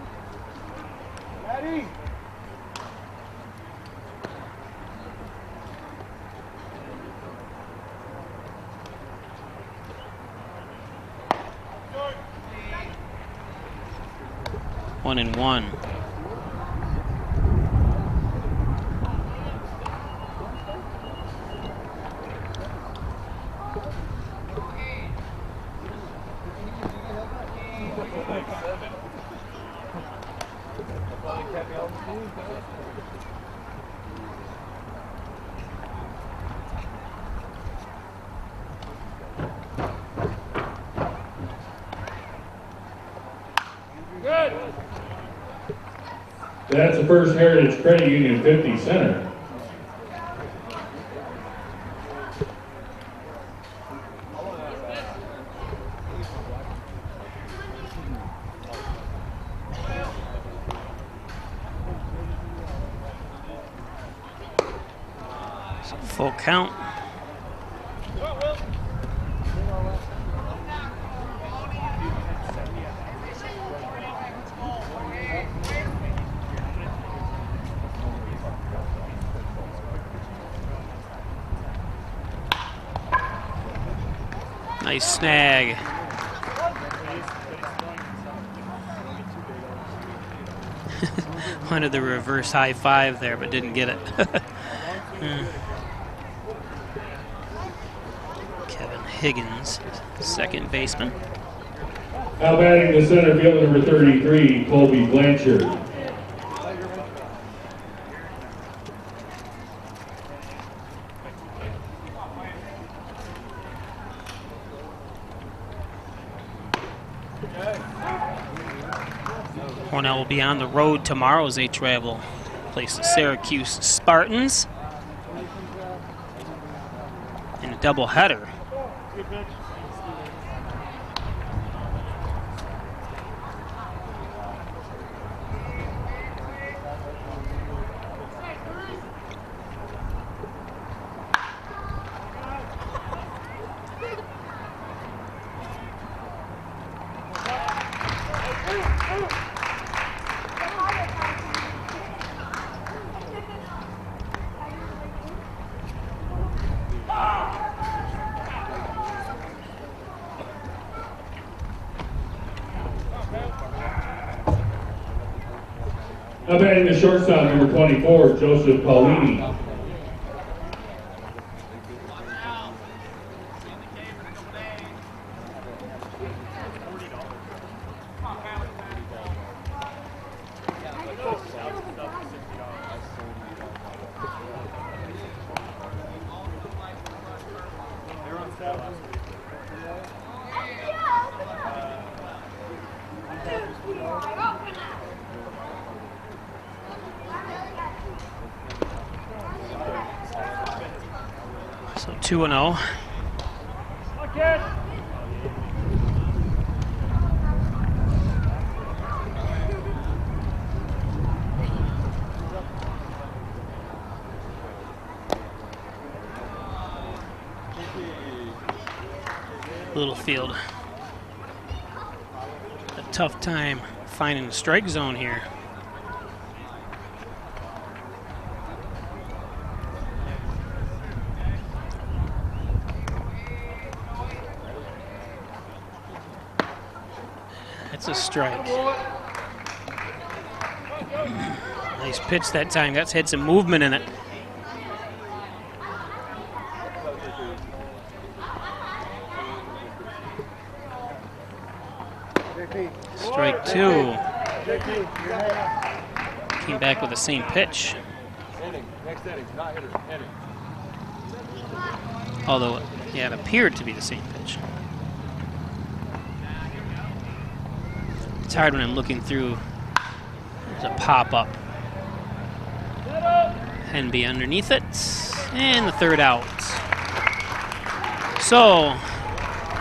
Ready? One and one. That's the First Heritage Credit Union 50 center. Full count. Nice snag. Wanted the reverse high five there, but didn't get it. Kevin Higgins, second baseman. Now batting the center fielder number 33, Colby Blanchard. Hornell will be on the road tomorrow as they travel. Place the Syracuse Spartans in a doubleheader. Now batting the shortstop, number 24, Joseph Paulini. So 2-0. Littlefield. A tough time finding the strike zone here. That's a strike. Nice pitch that time. That's had some movement in it. Strike two. Came back with the same pitch. Next inning, not hitter, inning. Although, yeah, it appeared to be the same pitch. It's hard when I'm looking through. There's a pop-up. Henby underneath it. And the third out. So,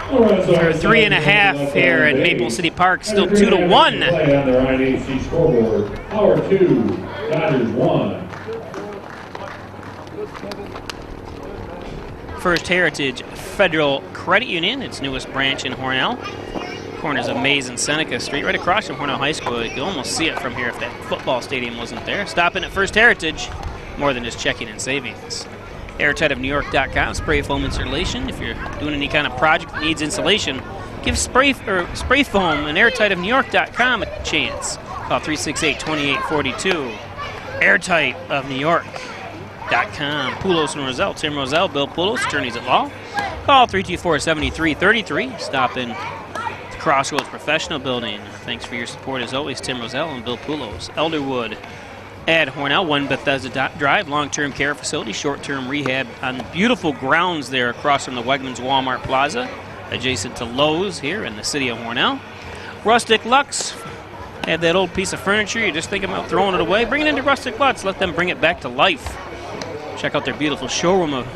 for 3.5 here at Maple City Park, still 2-1. Play on the INHC scoreboard. Howard 2, Dodgers 1. First Heritage Federal Credit Union, its newest branch in Hornell. Corners of Mays and Seneca Street, right across from Hornell High School. You can almost see it from here if that football stadium wasn't there. Stop in at First Heritage, more than just checking and savings. Airtightofnewyork.com, spray foam insulation. If you're doing any kind of project that needs insulation, give spray foam and airtightofnewyork.com a chance. Call 368-2842. Airtightofnewyork.com. Poulos and Roselle, Tim Roselle, Bill Poulos, attorneys at law. Call 324-7333. Stop in Crossroads Professional Building. Thanks for your support as always, Tim Roselle and Bill Poulos. Elderwood at Hornell, 1 Bethesda Drive, long-term care facility, short-term rehab on beautiful grounds there across from the Wegmans Walmart Plaza, adjacent to Lowe's here in the city of Hornell. Rustic Lux, have that old piece of furniture, you're just thinking about throwing it away, bring it into Rustic Lux, let them bring it back to life. Check out their beautiful showroom of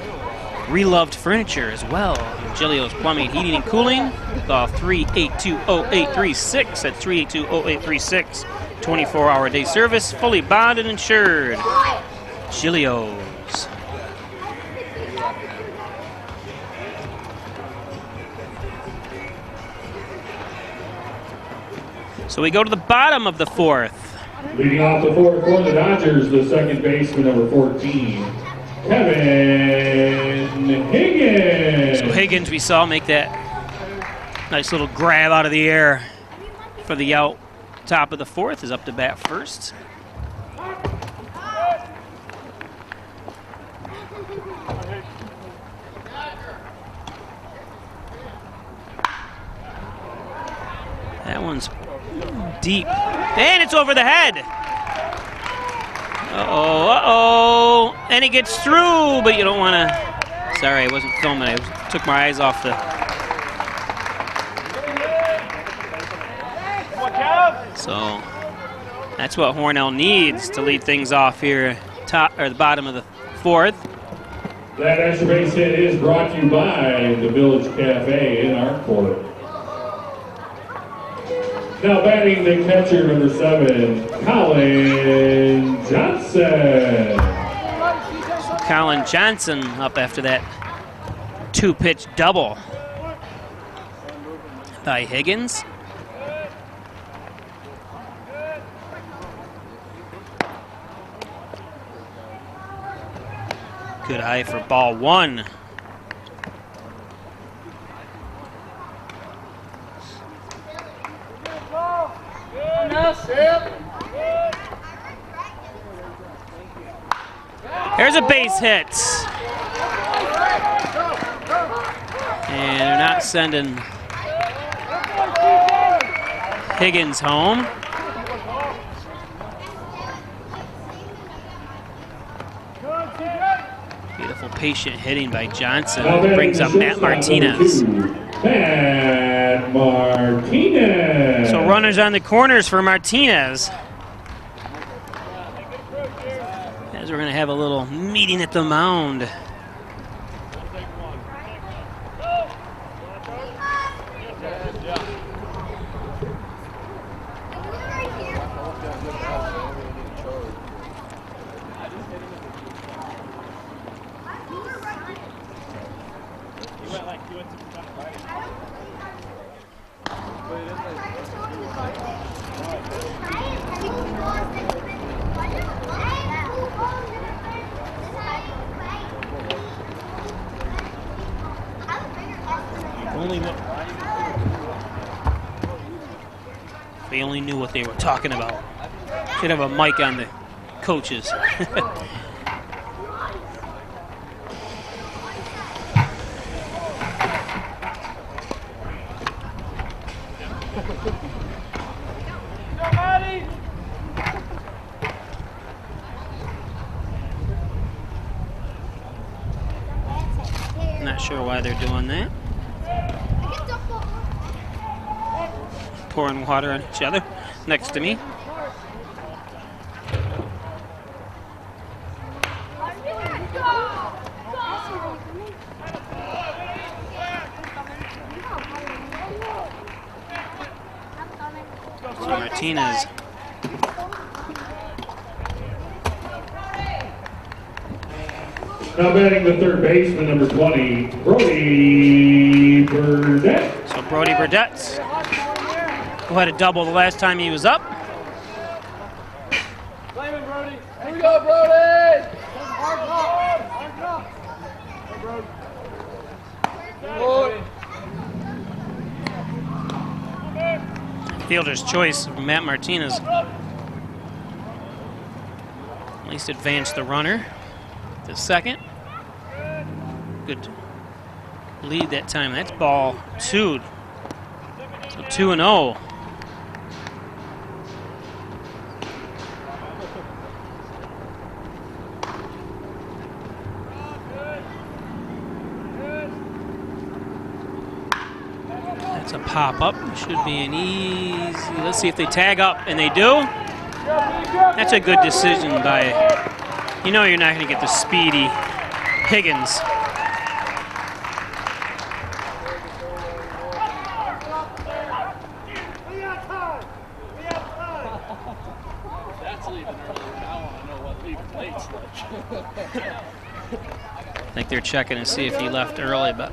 reloved furniture as well. Gilio's Plumbing, Heating, and Cooling. Call 382-0836. That's 382-0836. 24-hour day service, fully bonded and insured. Gilio's. So we go to the bottom of the fourth. Leading off the fourth for the Dodgers, the second baseman, number 14, Kevin Higgins. So Higgins, we saw make that nice little grab out of the air for the out. Top of the fourth, is up to bat first. That one's deep. And it's over the head. Uh-oh, uh-oh. And it gets through, but you don't want to. Sorry, I wasn't filming. I took my eyes off the. So that's what Hornell needs to lead things off here, the bottom of the fourth. That extra base hit is brought to you by the Village Cafe in Arcourt. Now batting the catcher, number 7, Colin Johnson. Colin Johnson up after that 2-pitch double by Higgins. Good eye for ball 1. There's a base hit. And they're not sending Higgins home. Beautiful patient hitting by Johnson. Brings up Matt Martinez. Matt Martinez. So runners on the corners for Martinez. As we're going to have a little meeting at the mound. If they only knew what they were talking about. Should have a mic on the coaches. Not sure why they're doing that. Pouring water on each other next to me. So Martinez. Now batting the third baseman, number 20, Brody Burdett. So Brody Burdett, who had a double the last time he was up. Blame him, Brody. Here we go, Brody. Fielder's choice of Matt Martinez. At least advanced the runner to second. Good lead that time. That's ball 2. So 2-0. That's a pop-up. Should be an easy... Let's see if they tag up, and they do. That's a good decision by... You know you're not going to get the speedy Higgins. I think they're checking to see if he left early, but...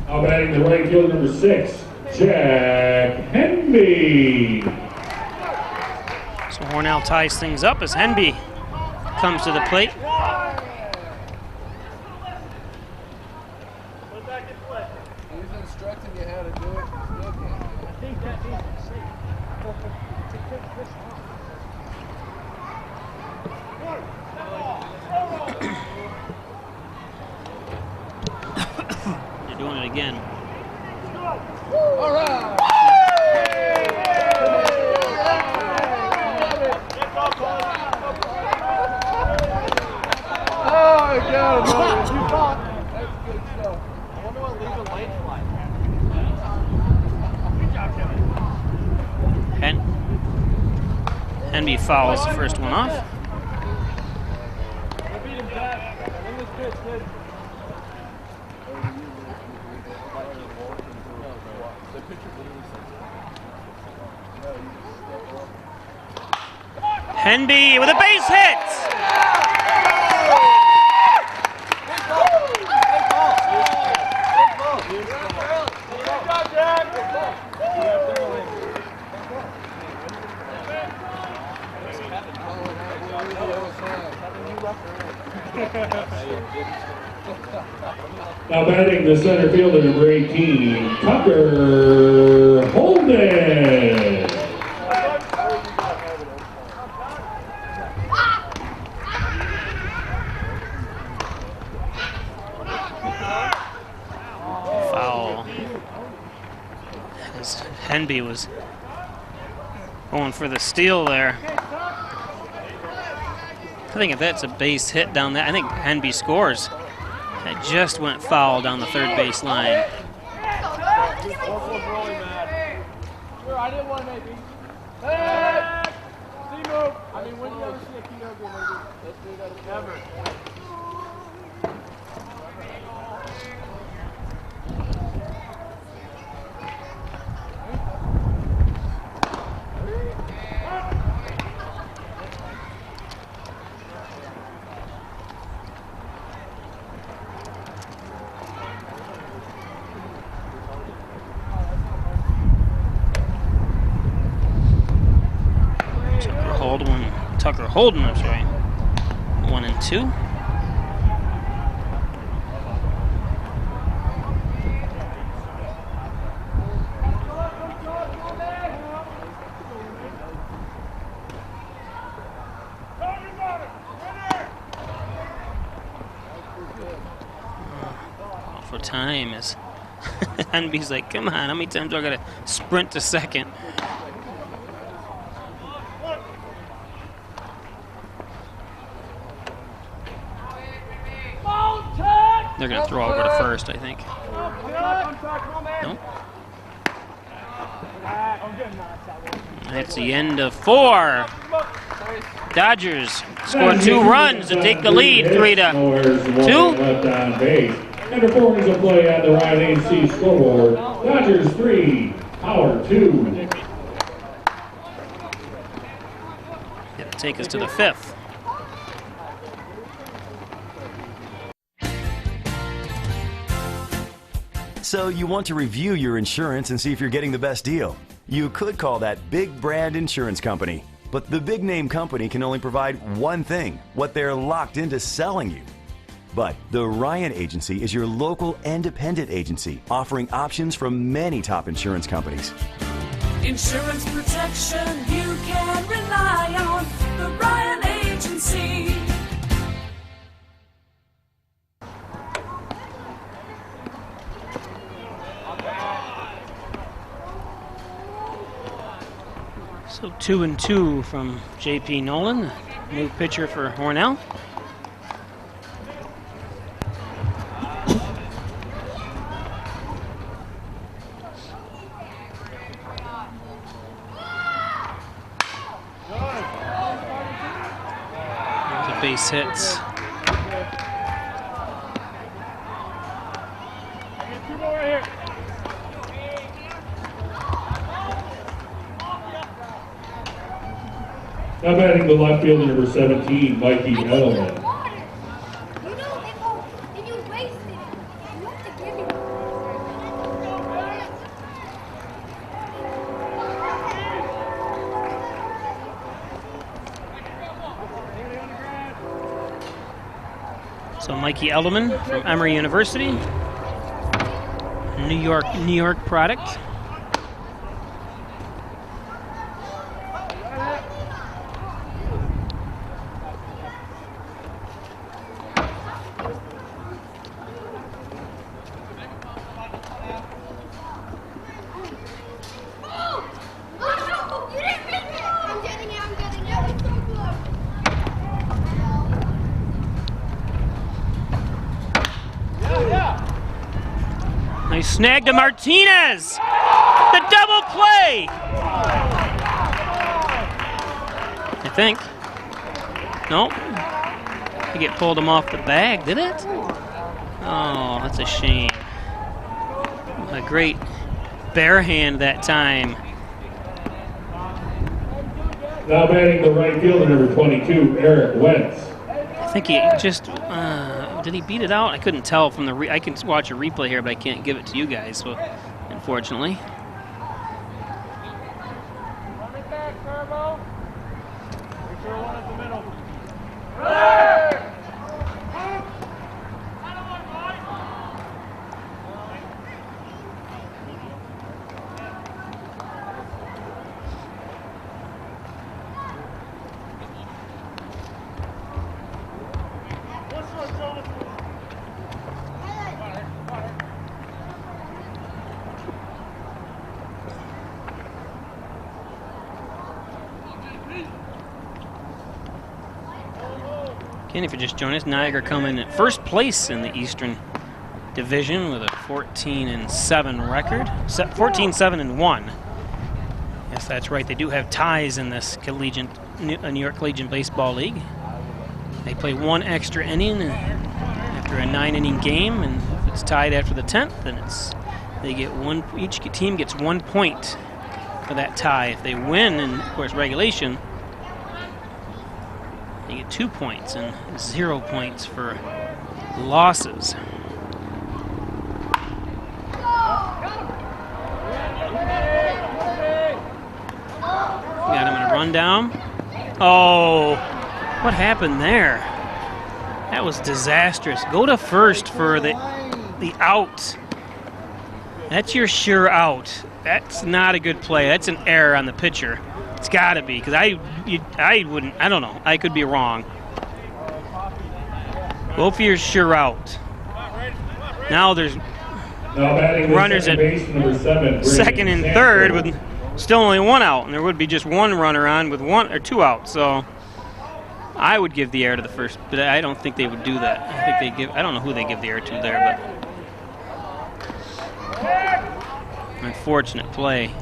Now batting the right field, number 6, Jack Henby. So Hornell ties things up as Henby comes to the plate. He's instructing you how to do it. You still can't. They're doing it again. All right. Oh, I got it. You caught. That's good stuff. I wonder what legal lane fly. Good job, Kevin. Henby fouls the first one off. Henby with a base hit! Now batting the center fielder, number 18, Tucker Holden. Henby was going for the steal there. I think if that's a base hit down that, I think Henby scores. That just went foul down the third base line. I didn't want to make it. Hey! Move. I mean, when you ever see a Kino go, maybe let's do that never. Tucker Holden, I'm sorry. 1 and 2. For time is Henby's like, come on, how many times do I gotta sprint to second? They're going to throw over to first, I think. Nope. That's the end of 4. Dodgers score 2 runs to take the lead, 3-2. Number 4 is a play on the Ryan AC scoreboard. Dodgers 3, Power 2. It'll take us to the 5th. So you want to review your insurance and see if you're getting the best deal. You could call that big brand insurance company. But the big name company can only provide one thing, what they're locked into selling you. But the Ryan Agency is your local independent agency offering options from many top insurance companies. Insurance protection you can rely on. The Ryan Agency. So 2 and 2 from J.P. Nolan, new pitcher for Hornell. There's a base hits. Now batting the left fielder, number 17, Mikey Edelman. So Mikey Edelman from Emory University, New York product. Nice snag to Martinez. The double play. I think. Nope. I get pulled him off the bag, did it? Oh, that's a shame. A great bare hand that time. Now batting the right fielder, number 22, Eric Wentz. I think he just, did he beat it out? I couldn't tell from the, I can watch a replay here, but I can't give it to you guys, so unfortunately. Again, if you're just joining us, Niagara coming in first place in the Eastern Division with a 14-7 record. 14-7-1. Yes, that's right. They do have ties in this New York Collegiate Baseball League. They play one extra inning after a 9-inning game, and if it's tied after the 10th, then they get one. Each team gets 1 point for that tie. If they win, in, of course, regulation, they get 2 points and 0 points for losses. Got him in a rundown. Oh, what happened there? That was disastrous. Go to first for the out. That's your sure out. That's not a good play. That's an error on the pitcher. It's got to be, because I don't know. I could be wrong. Go for your sure out. Now there's runners at second and third with still only one out, and there would be just one runner on with one or two out. So I would give the air to the first, but I don't think they would do that. I don't know who they give the air to there, but unfortunate play.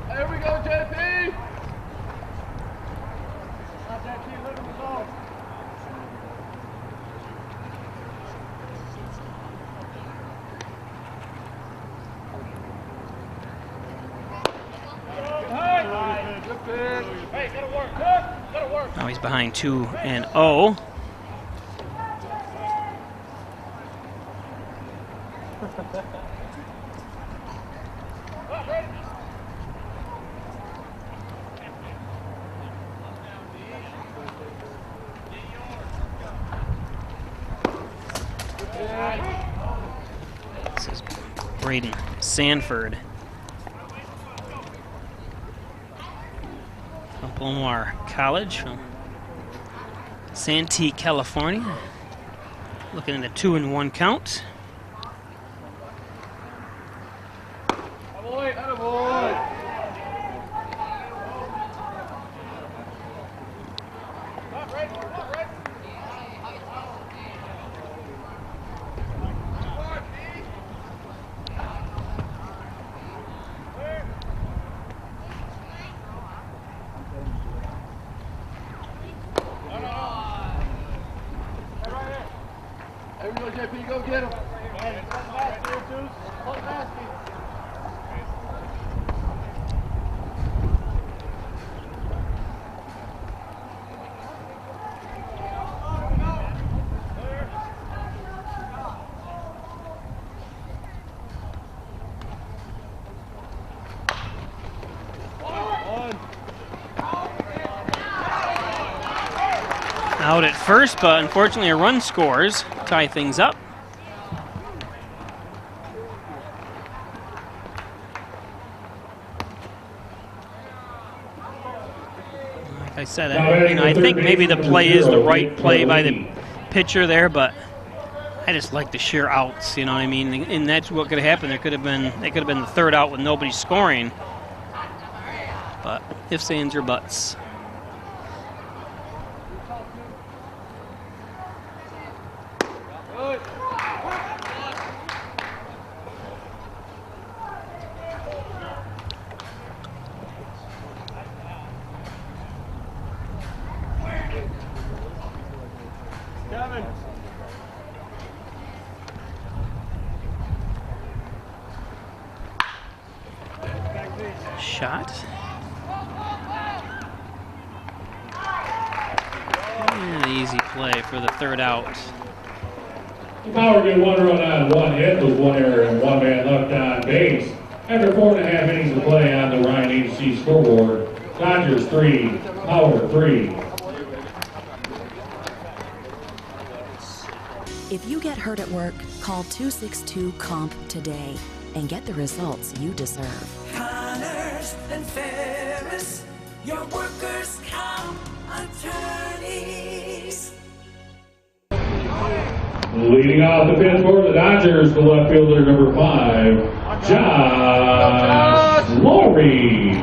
There we go, JP. Now he's behind 2-0. This is Braden Sanford from Palomar College from Santee, California. Looking at a 2-1 count. There we go, JP, go get him. Out at first, but unfortunately a run scores, tie things up. Like I said, I think maybe the play is the right play by the pitcher there, but I just like the sheer outs, you know what I mean? And that's what could have happened. They could have been the third out with nobody scoring. But ifs, ands, or buts. Shot. And an easy play for the third out. Power get one run on, one hit with one error and one man left on base. After 4.5 innings of play on the Ryan Agency scoreboard, Dodgers 3, Power 3. If you get hurt at work, call 262-COMP today and get the results you deserve. Connors and Ferris, your workers' comp attorneys. Leading off the fifth for the Dodgers, the left fielder number 5, Josh Lori.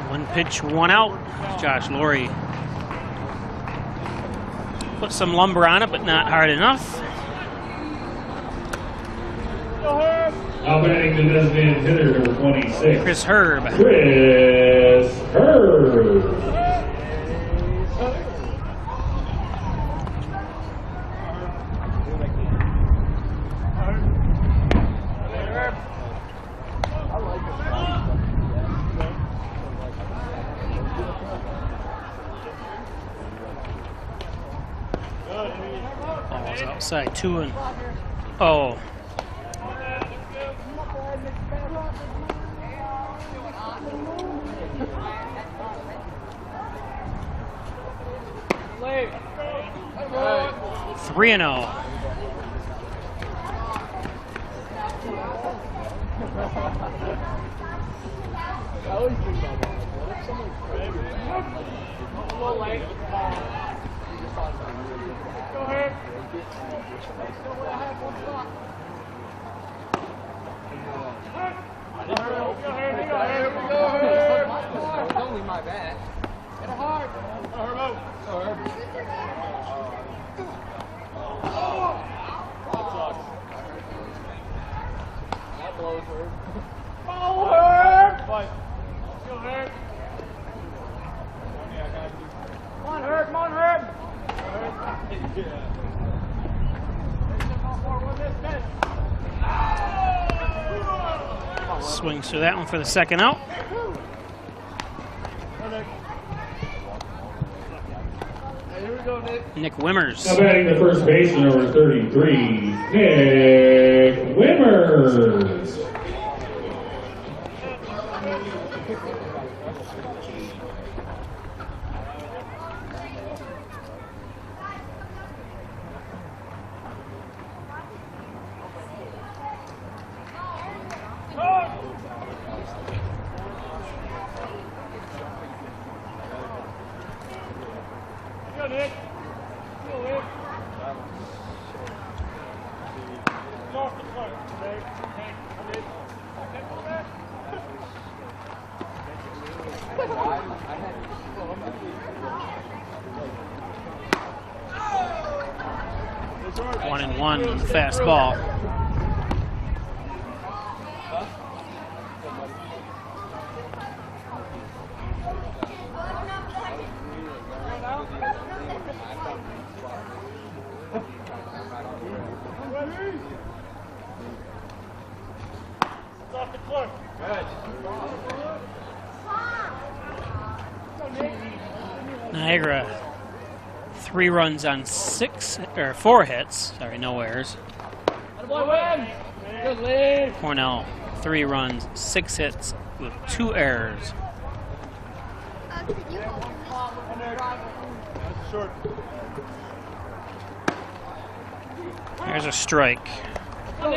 One pitch, one out. Josh Lori put some lumber on it, but not hard enough. Now batting the designated hitter, number 26. Chris Herb. Chris Herb. Ball's outside, 2-0. Three and 0. Only my bad. Get it hard. That blows her. Follow her! Fight. Go Herb. Come on, Herb. Come on, Herb. Swings through that one for the second out. Here we go, Nick. Nick Wimmers. Now batting the first baseman, number 33, Nick Wimmers. One and one on the fastball. Niagara, 3 runs on 4 hits. Sorry, no errors. Hornell, 3 runs, 6 hits with 2 errors. There's a strike. Win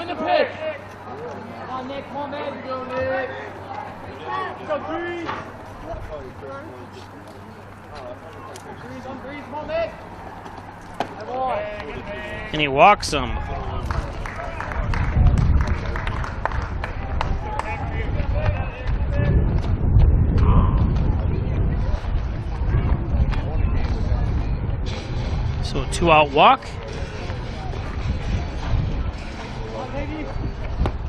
the pitch. Come on, Nick. Come on, man. Go, Nick. Go, Breeze. Breeze, come on, Nick. And he walks him. So 2-out walk.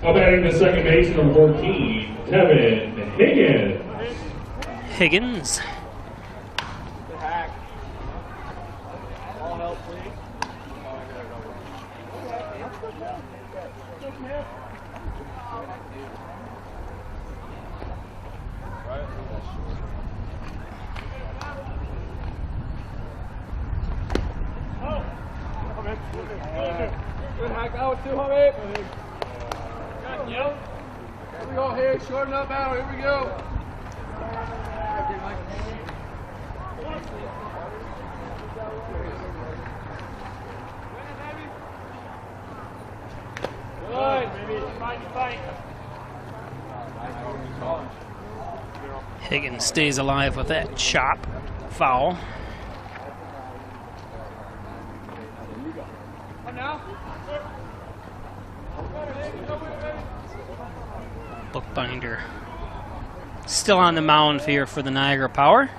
Now batting the second base, number 14, Kevin Higgins. Higgins. Good hack out too, homie. Here we go, here, shorten up out, here we go. Good, baby. Fight. Higgins stays alive with that chop. Foul. Bookbinder still on the mound here for the Niagara Power.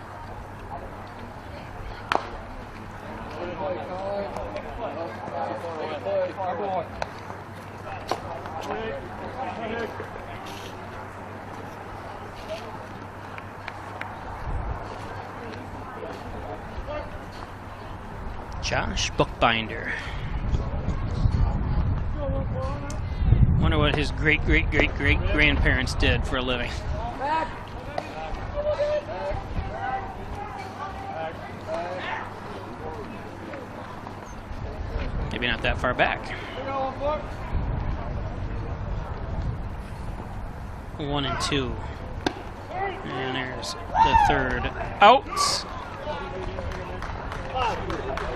Josh Bookbinder. Wonder what his great-great-great-great-grandparents did for a living. Maybe not that far back. 1-2. And there's the third out.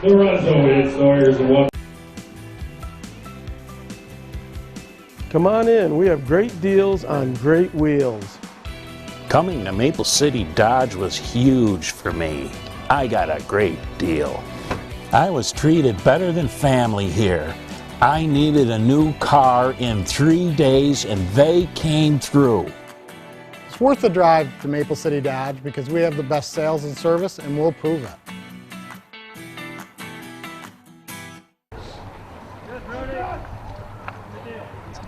The run's over. It's Sawyer's and 1. Come on in. We have great deals on great wheels. Coming to Maple City Dodge was huge for me. I got a great deal. I was treated better than family here. I needed a new car in 3 days and they came through. It's worth the drive to Maple City Dodge because we have the best sales and service and we'll prove it.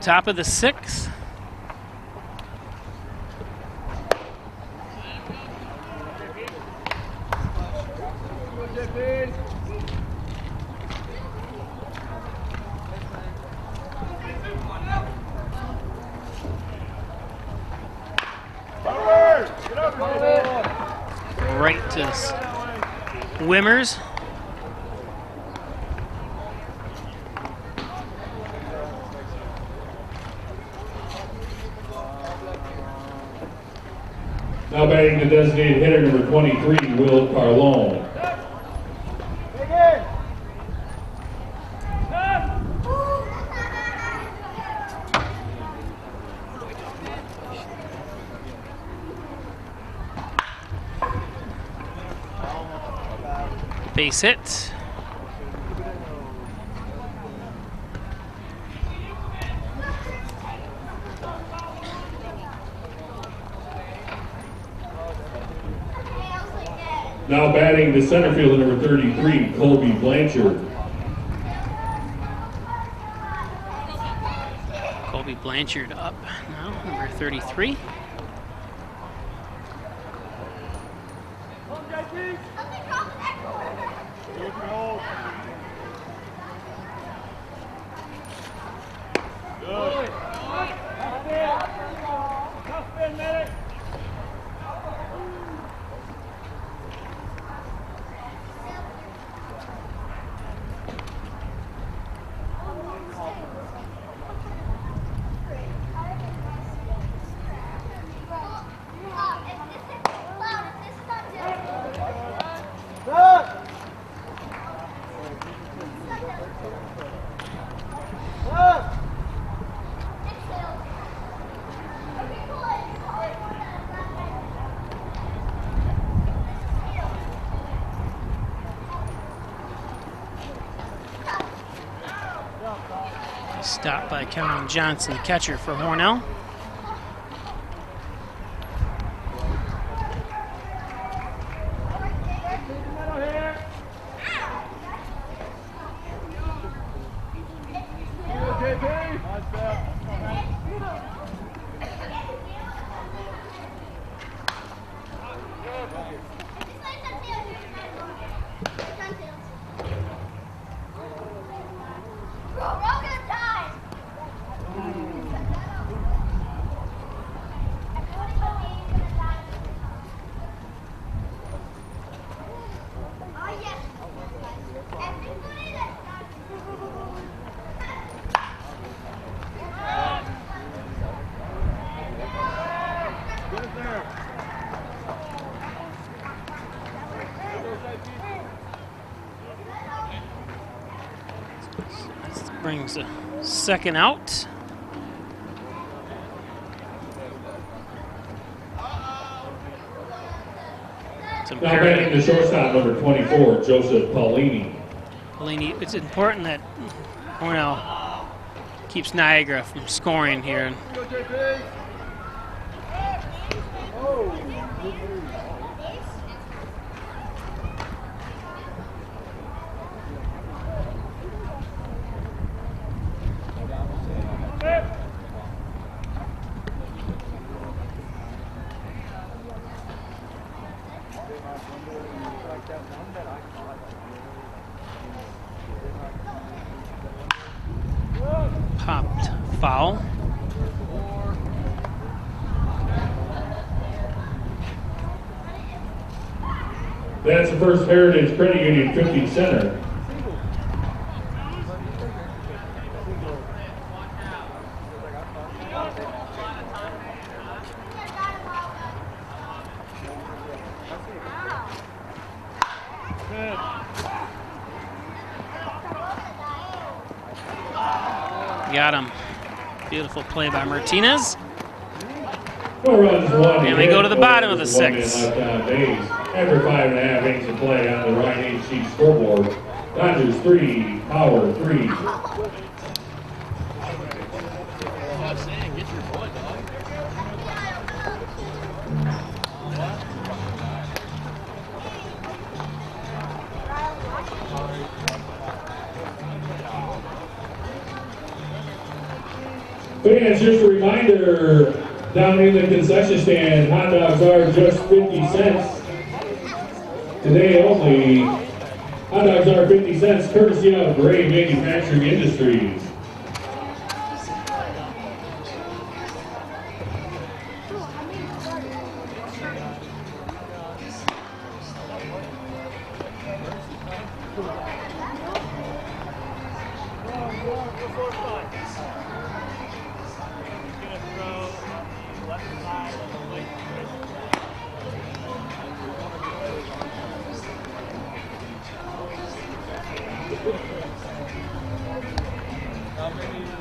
Top of the 6th. Right to Wimmers. Now batting the designated hitter number 23, Will Carlone. Base hit. Now batting the center fielder number 33, Colby Blanchard. Colby Blanchard up now, number 33. Stopped by Kevin Johnson, catcher for Hornell. Brings a second out. Now batting the shortstop number 24, Joseph Paulini. Paulini, it's important that Hornell keeps Niagara from scoring here. Popped foul. That's the First Heritage Credit Union 50 center. Got him. Beautiful play by Martinez. No runs, one And we go to the bottom of the One man sixth. left on base. After 5.5 innings of play on the right HC scoreboard, Dodgers 3, Power 3. Fans, just a reminder, down in the concession stand, hot dogs are just 50 cents. Today only, hot dogs are 50 cents, courtesy of Gray Manufacturing Industries.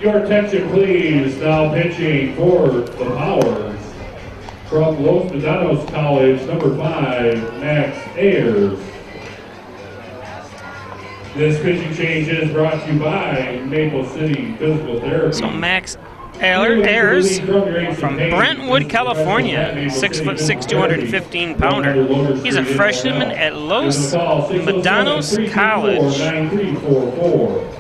Your attention, please. Now pitching for the Powers from Los Medanos College, number 5, Max Ayers. This pitching change is brought to you by Maple City Physical Therapy. So Max Ayers from Brentwood, California, 6'6", 215 pounder. He's a freshman at Los Medanos College. 9344.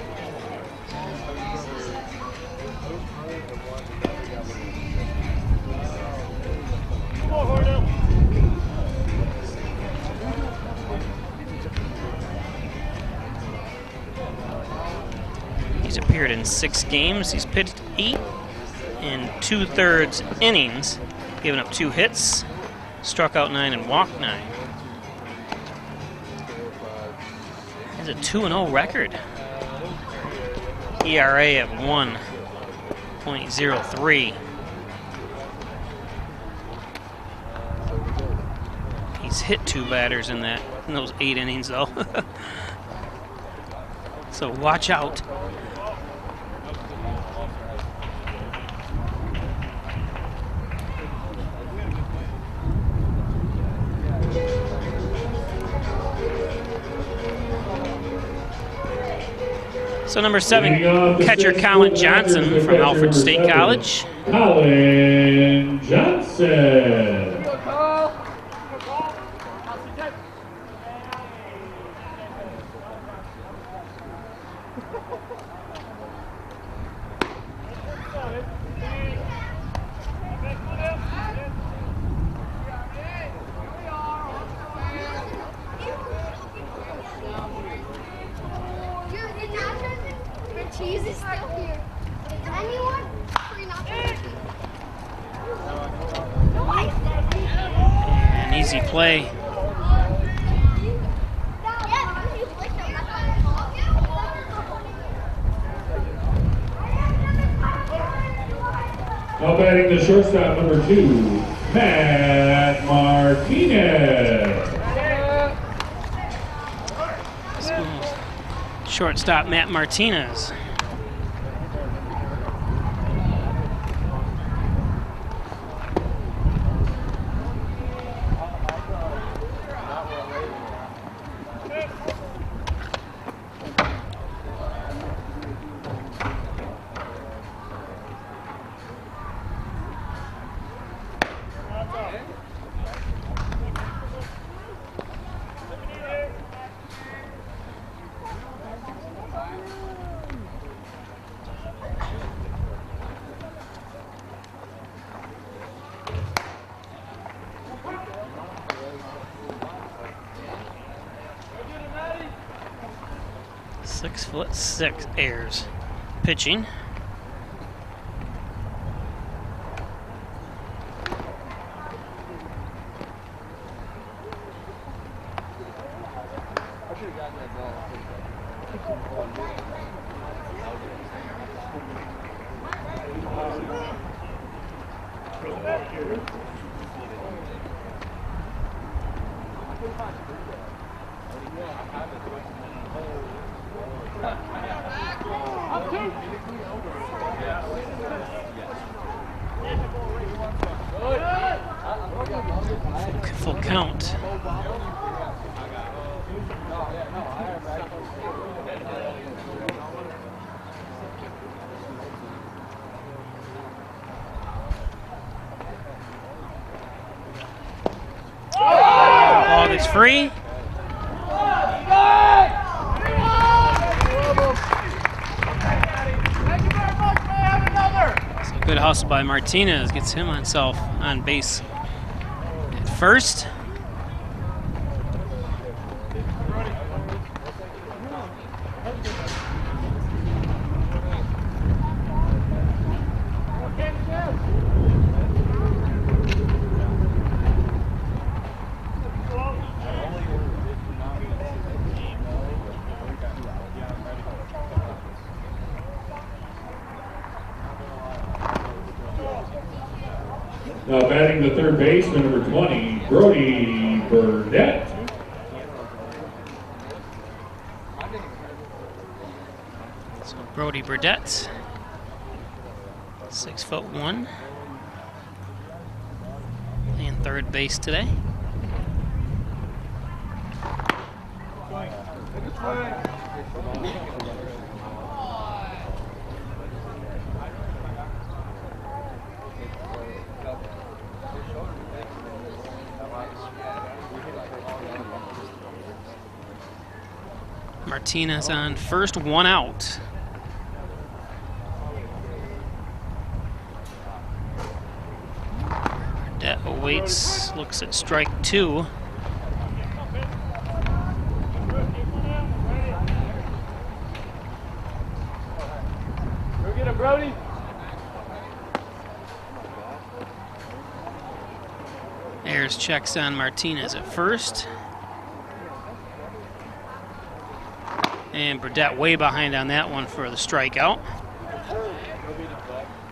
He's appeared in 6 games. He's pitched 8 and 2/3 innings, giving up 2 hits, struck out 9 and walked 9. Has a 2-0 record. ERA of 1.03. He's hit 2 batters in those 8 innings though. So watch out. So number 7, catcher Colin Johnson from Alfred State College. Colin Johnson. Cheese is still here. Anyone? Free nachos. An easy play. Now batting the shortstop, number 2, Matt Martinez. Shortstop Matt Martinez. 6'6" Ayers pitching. Full count. Ball gets free. So good hustle by Martinez, gets him himself on base at first. Now batting the third baseman, number 20, Brody Burnett. So Brody Burdett, 6'1", playing third base today. Martinez on first, 1 out. Burdett awaits, looks at strike 2. Go get him, Brody. Ayers checks on Martinez at first. And Burdett way behind on that one for the strikeout.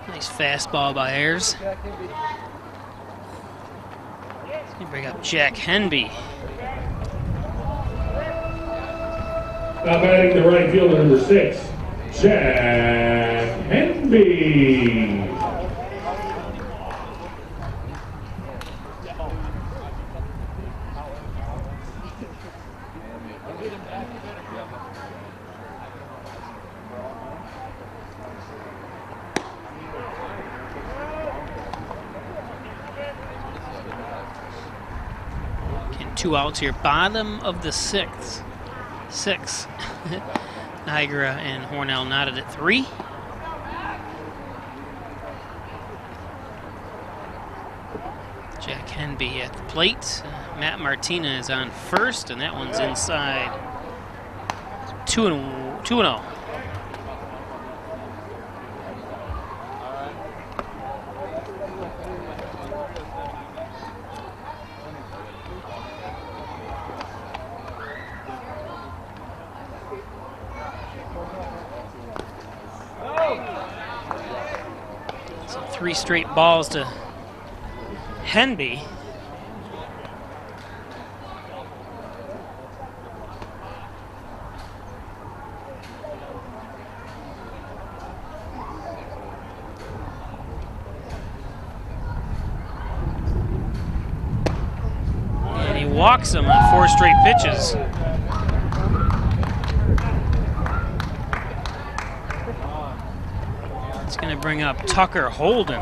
Nice fastball by Ayers. Let's bring up Jack Henby. Now batting the right fielder, number 6, Jack Henby. Getting 2 outs here, bottom of the 6th. Niagara and Hornell knotted at 3. Jack Henby at the plate. Matt Martinez on first, and that one's inside. 2-0. So 3 straight balls to Henby. And he walks him on 4 straight pitches. It's going to bring up Tucker Holden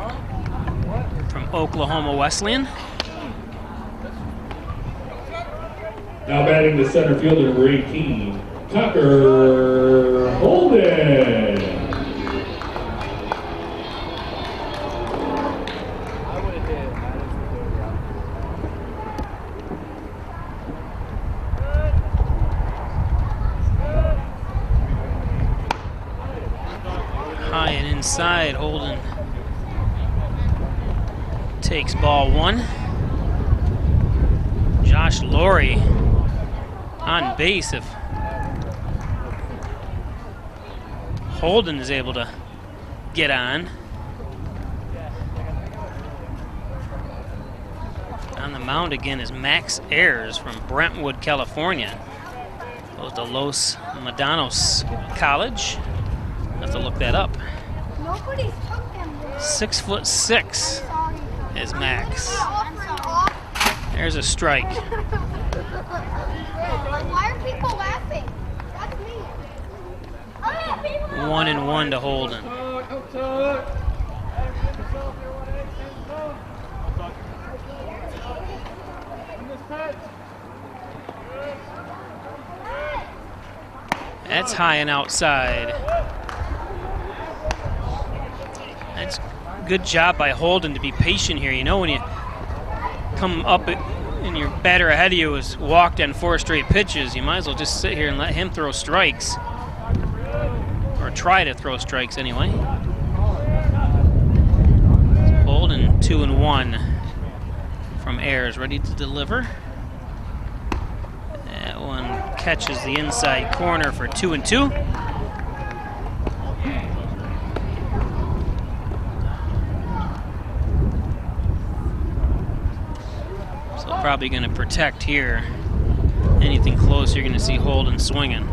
from Oklahoma Wesleyan. Now batting the center fielder, number 18, Tucker Holden. inside. Holden takes ball 1. Josh Laurie on base if Holden is able to get on. On the mound again is Max Ayers from Brentwood, California. Goes to Los Medanos College. Have to look that up. Nobody's took them. 6'6" is Max. There's a strike. Why are people laughing? That's me. 1-1 to Holden. That's high and outside. That's good job by Holden to be patient here. You know, when you come up and your batter ahead of you has walked on 4 straight pitches, you might as well just sit here and let him throw strikes. Or try to throw strikes anyway. Holden 2-1 from Ayers, ready to deliver. That one catches the inside corner for 2-2. So probably going to protect here. Anything close, you're going to see Holden swinging.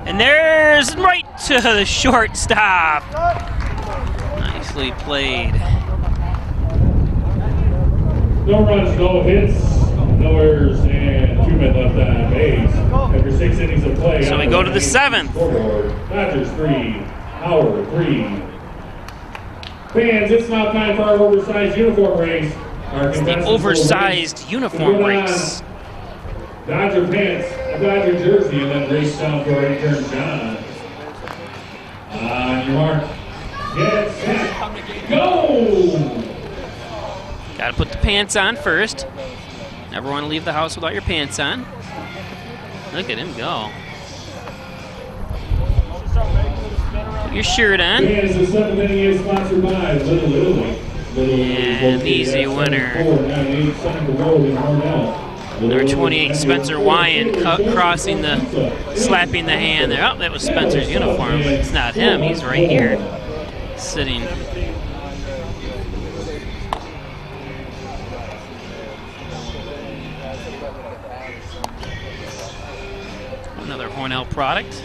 And there's right to the shortstop. Nicely played. No runs, no hits, no errors, and 2 men left on base. After 6 innings of play. So we go to the 7th. Dodgers 3, Howard 3. Fans, it's now time for our oversized uniform race. It's the oversized uniform race. Dodger pants, a Dodger jersey, and then race down for our intern John. On your mark, get set, go! Got to put the pants on first. Never want to leave the house without your pants on. Look at him go. Put your shirt on. Fans, the 7th inning is sponsored by Little Italy. And easy winner. Number 28, Spencer Wyan, crossing the, slapping the hand there. Oh, that was Spencer's uniform, but it's not him. He's right here, sitting. Another Hornell product.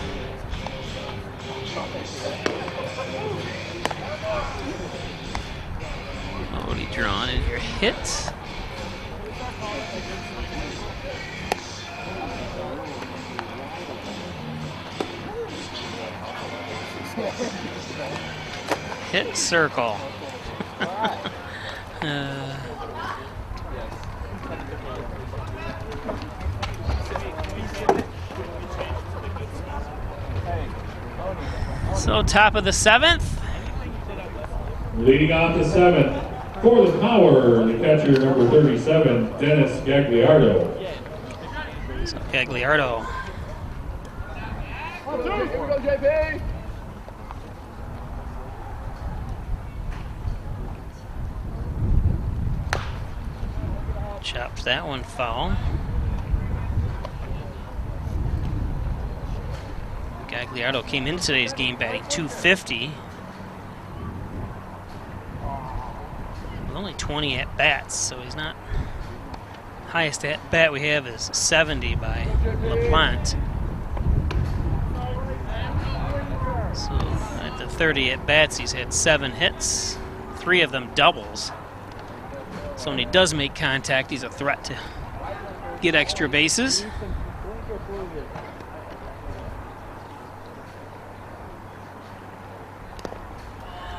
Already drawn in your hit. Hit circle. So top of the 7th. Leading off the 7th. For the Power, the catcher number 37, Dennis Gagliardo. So Gagliardo. Here we go, JP. Chops that one foul. Gagliardo came into today's game batting .250. With only 20 at-bats, so he's not... Highest at-bat we have is 70 by LaPlante. So at the 30 at-bats, he's had 7 hits, 3 of them doubles. So when he does make contact, he's a threat to get extra bases.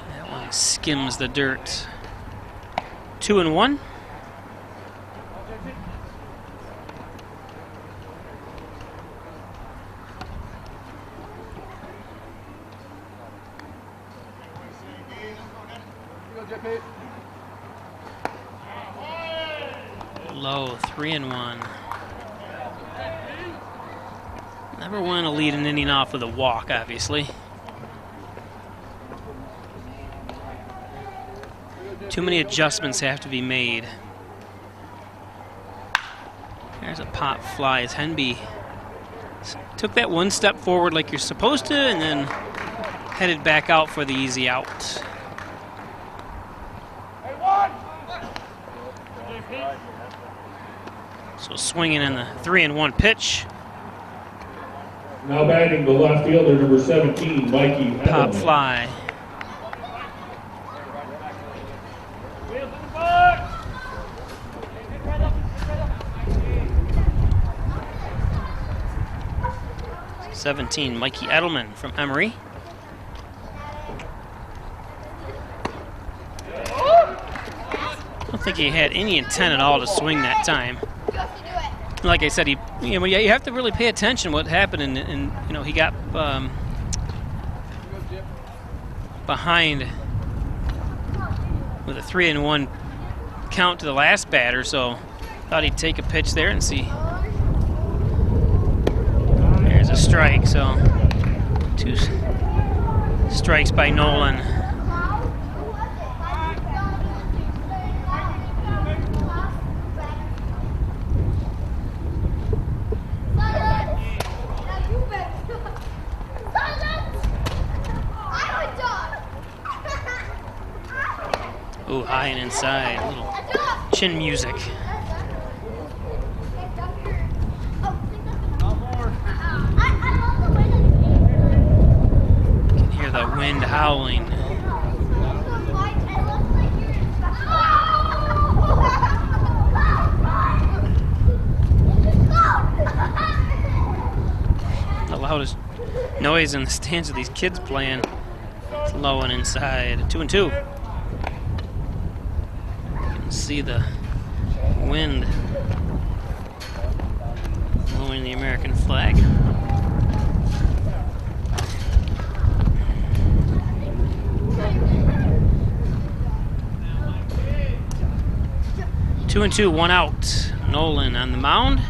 That one skims the dirt. 2-1. Here we go, JP. low, 3-1. Never want to lead an inning off with a walk, obviously. Too many adjustments have to be made. There's a pop fly as Henby took that one step forward like you're supposed to and then headed back out for the easy out. So swinging in the 3-1 pitch. Now batting the left fielder, number 17, Mikey. Pop fly. #17, Mikey Edelman from Emory. I don't think he had any intent at all to swing that time. Like I said, you have to really pay attention what happened, and you know, he got behind with a 3-1 count to the last batter, so thought he'd take a pitch there and see. There's a strike, so 2 strikes by Nolan. Ooh, high and inside, a little chin music. You can hear the wind howling. The loudest noise in the stands of these kids playing. It's low and inside. 2-2. See the wind blowing the American flag. Two and two, 1 out. Nolan on the mound.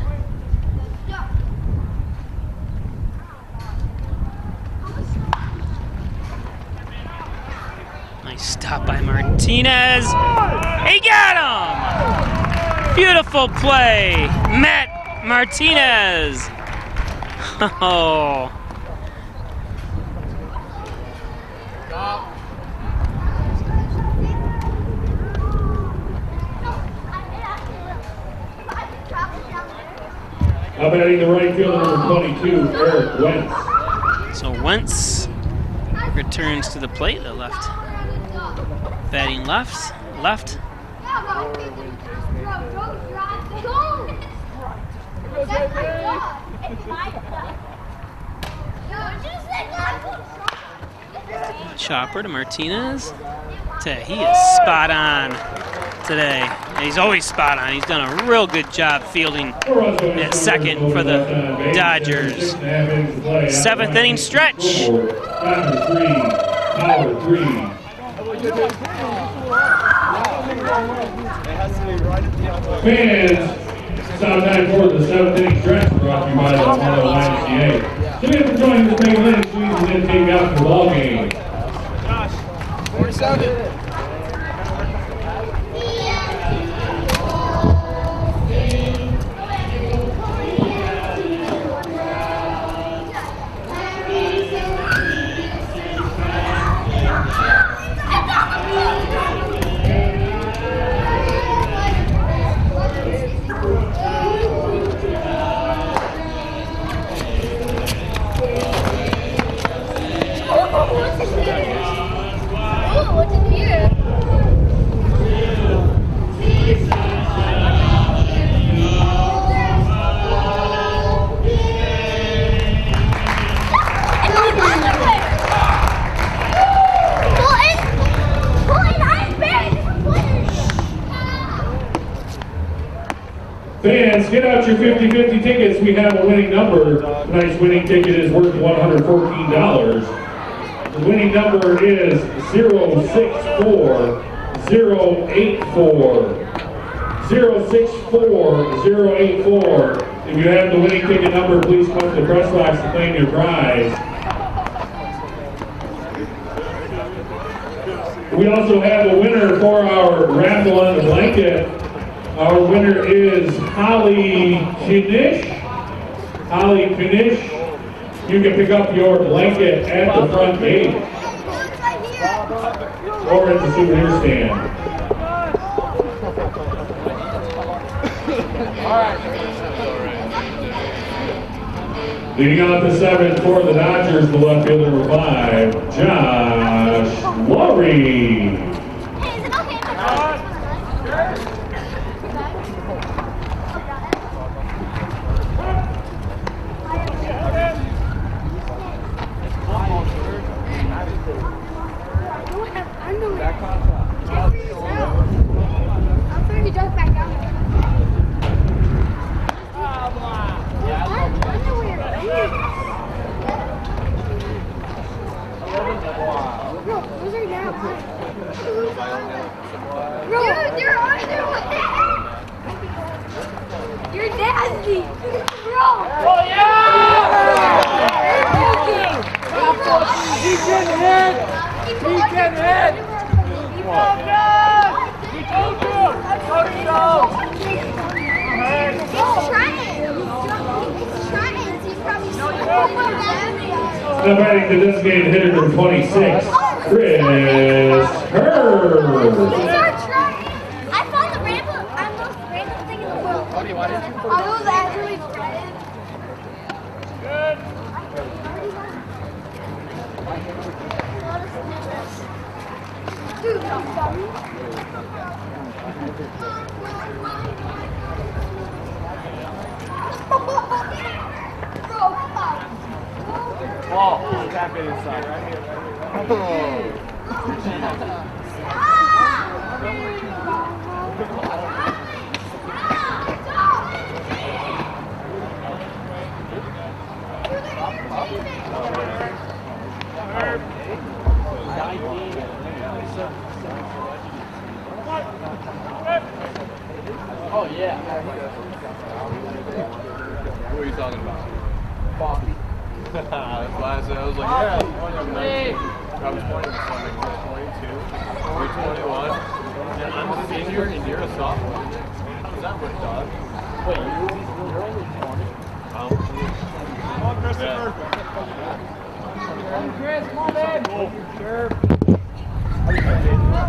Nice stop by Martinez. He got him! Beautiful play, Matt Martinez. Oh. Now batting the right fielder, number 22, Eric Wentz. So Wentz returns to the plate, the left. Batting left. Chopper to Martinez. He is spot on today. And he's always spot on. He's done a real good job fielding at second for the Dodgers. 7th inning stretch. Power 3. Fans, it's now time for the 7th inning stretch brought to you by the Hornell YMCA. So we have to join this big lane squeeze and then take out the ball game. 47. What's in here? Fans, get out your 50-50 tickets. We have a winning number. Tonight's winning ticket is worth $114. The winning number is 064084. 064084. If you have the winning ticket number, please come to the press box to claim your prize. We also have a winner for our raffle on the blanket. Our winner is Holly Knish. Holly Knish. You can pick up your blanket at the front gate or at the souvenir stand. Leading on to 7 for the Dodgers, the left fielder number 5, Josh Laurie. You're nasty! Bro! Oh, yeah! He can hit! He can hit! Now batting the designated hitter number 26, Chris Herb. I found the most random thing in the world. I was actually trying. Good. Dude, I'm sorry. Bro, come on. Ball. Tap it inside. Right here. Oh, yeah. What are you talking about? Bobby. That's why I said, I was like, yeah, I was 20 this morning, 22, you're 21, and I'm a senior and you're a sophomore. How does that work, dog? Wait, you're only 20? Come on, Christopher. Come on, Chris, come on, man. Sure.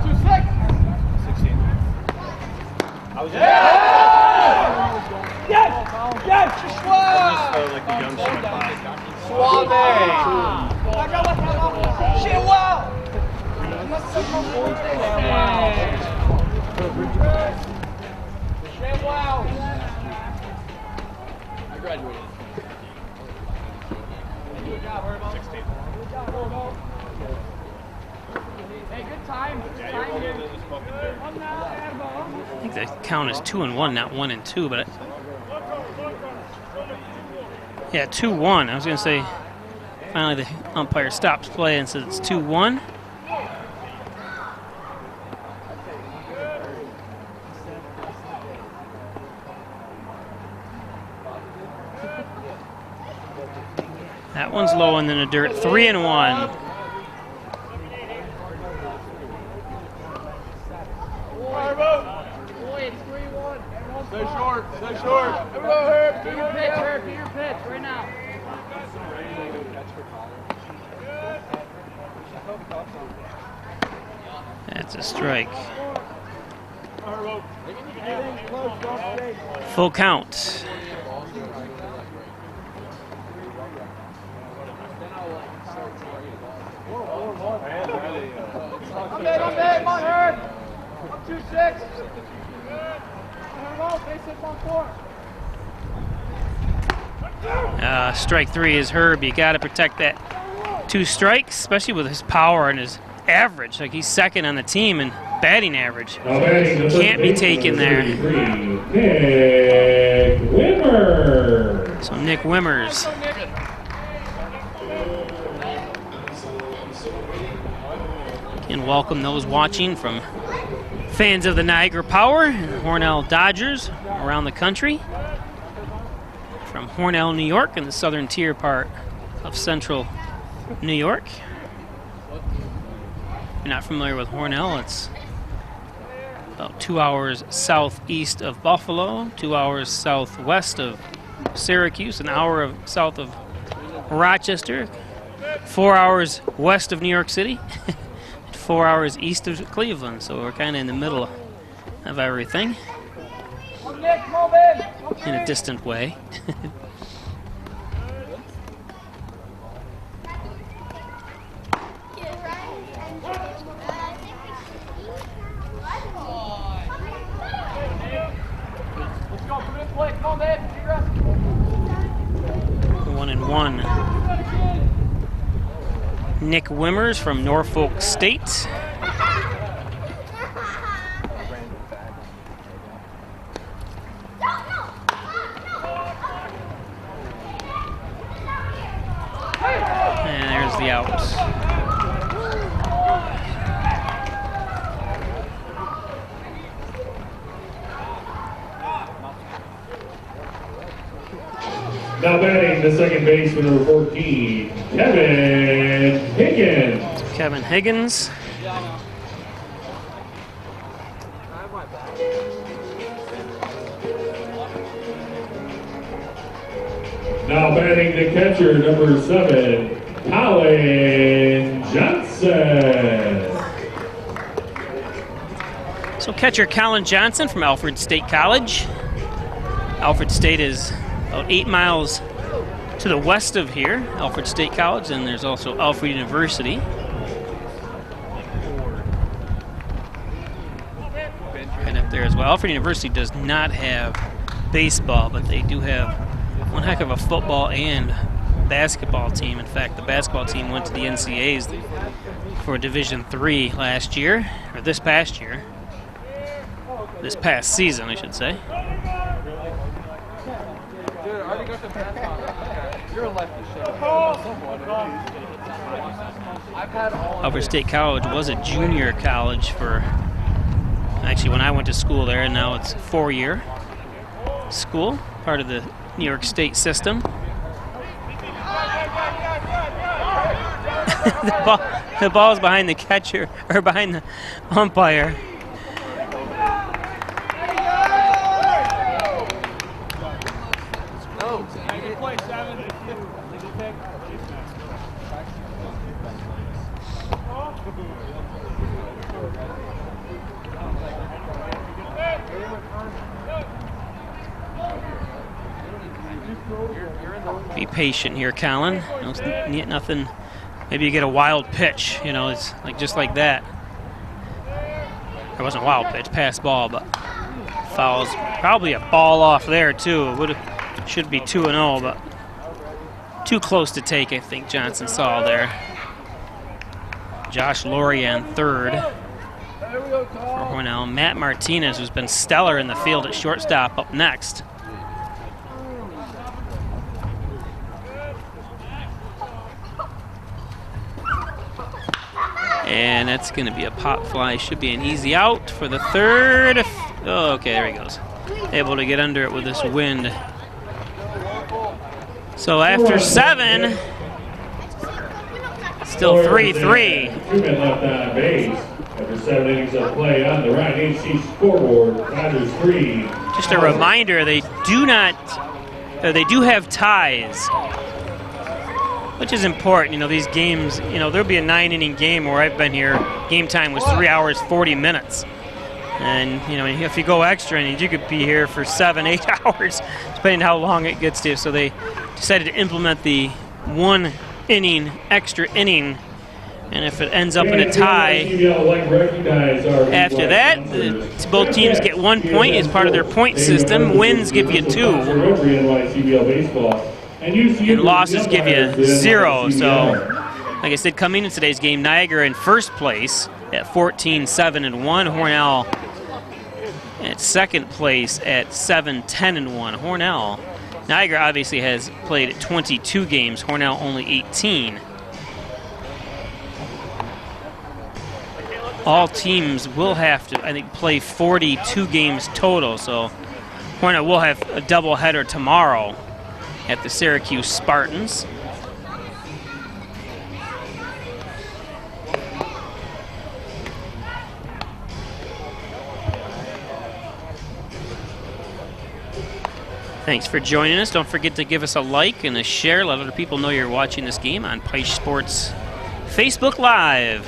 2-6. 16. I was Yes! Yes! Just like the young shot class. Suave! I graduated. Good job, Herbo. 16. Good job, Herbo. Hey, good time. Good time here. I think the count is 2-1, not 1-2, but yeah, 2-1. I was going to say, finally the umpire stops play and says it's 2-1. That one's low and then the dirt. 3-1. Stay short, stay short. Do your pitch, Herb, do your pitch right now. That's a strike. Full count. I'm dead, come on, Herb. 2-6. Strike 3 is Herb. You got to protect that 2 strikes, especially with his power and his average. Like, he's second on the team in batting average. Can't be taken there. Nick Wimmer. So Nick Wimmers. And welcome those watching from Fans of the Niagara Power and Hornell Dodgers around the country. From Hornell, New York, in the southern tier part of central New York. If you're not familiar with Hornell, it's about 2 hours southeast of Buffalo, 2 hours southwest of Syracuse, an hour south of Rochester, 4 hours west of New York City, 4 hours east of Cleveland. So we're kind of in the middle of everything in a distant way. One and one. Nick Wimmers from Norfolk State. And there's the out. Now batting the second baseman, number 14, Kevin Higgins. Kevin Higgins. Now batting the catcher, number 7, Colin Johnson. So catcher Colin Johnson from Alfred State College. Alfred State is about 8 miles to the west of here, Alfred State College, and there's also Alfred University. Right up there as well. Alfred University does not have baseball, but they do have one heck of a football and basketball team. In fact, the basketball team went to the NCAAs for Division III last year, or this past year. This past season, I should say. Alfred State College was a junior college for, actually when I went to school there, and now it's a 4-year school, part of the New York State system. The ball's behind the catcher, or behind the umpire. Be patient here, Colin. Nothing. Maybe you get a wild pitch. You know, it's like just like that. It wasn't a wild pitch, pass ball, but fouls. Probably a ball off there too. It should be 2-0, but too close to take. I think Johnson saw there. Josh Laurie on third for Hornell. Matt Martinez, who's been stellar in the field at shortstop, up next. And that's going to be a pop fly. Should be an easy out for the third. Oh, okay, there he goes. Able to get under it with this wind. So after 7, still 3-3. 2 men left on base. After 7 innings of play on the Ryan HC scoreboard, Dodgers 3. Just a reminder, they do have ties, which is important. You know, these games, you know, there'll be a 9-inning game where I've been here. Game time was 3 hours, 40 minutes. And, you know, if you go extra innings, you could be here for 7, 8 hours, depending on how long it gets to. So they decided to implement the 1-inning, extra inning. And if it ends up in a tie, after that, both teams get 1 point as part of their point system. Wins give you 2. And losses give you 0. So, like I said, coming into today's game, Niagara in first place at 14-7-1. Hornell at second place at 7-10-1. Hornell, Niagara obviously has played 22 games. Hornell only 18. all teams will have to, I think, play 42 games total. So Hornell will have a doubleheader tomorrow at the Syracuse Spartans. Thanks for joining us. Don't forget to give us a like and a share. Let other people know you're watching this game on Peisch Sports Facebook Live.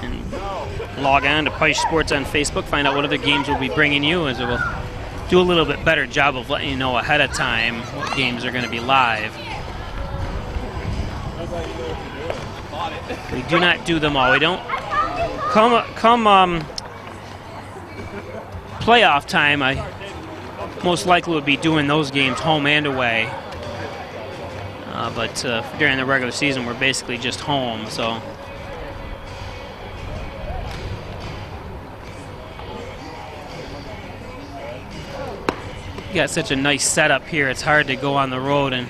And log on to Peisch Sports on Facebook. Find out what other games we'll be bringing you, as it will do a little bit better job of letting you know ahead of time what games are going to be live. We do not do them all. We don't come playoff time, I most likely would be doing those games home and away. But during the regular season, we're basically just home. So you got such a nice setup here. It's hard to go on the road and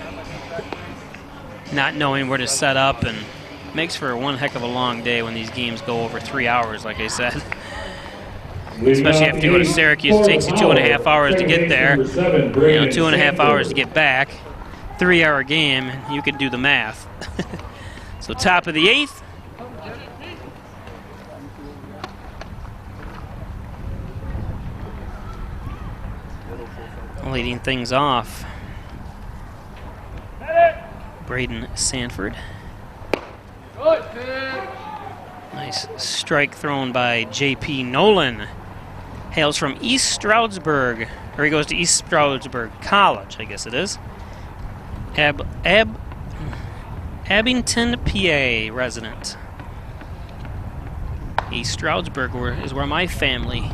not knowing where to set up, and makes for one heck of a long day when these games go over 3 hours, like I said. Especially if you go to Syracuse, it takes you 2.5 hours to get there. 2.5 hours to get back. 3-hour game, and you can do the math. So top of the 8th. Leading things off, Braden Sanford. Nice strike thrown by J.P. Nolan. Hails from East Stroudsburg, or he goes to East Stroudsburg College, I guess it is. Abington, PA resident. East Stroudsburg is where my family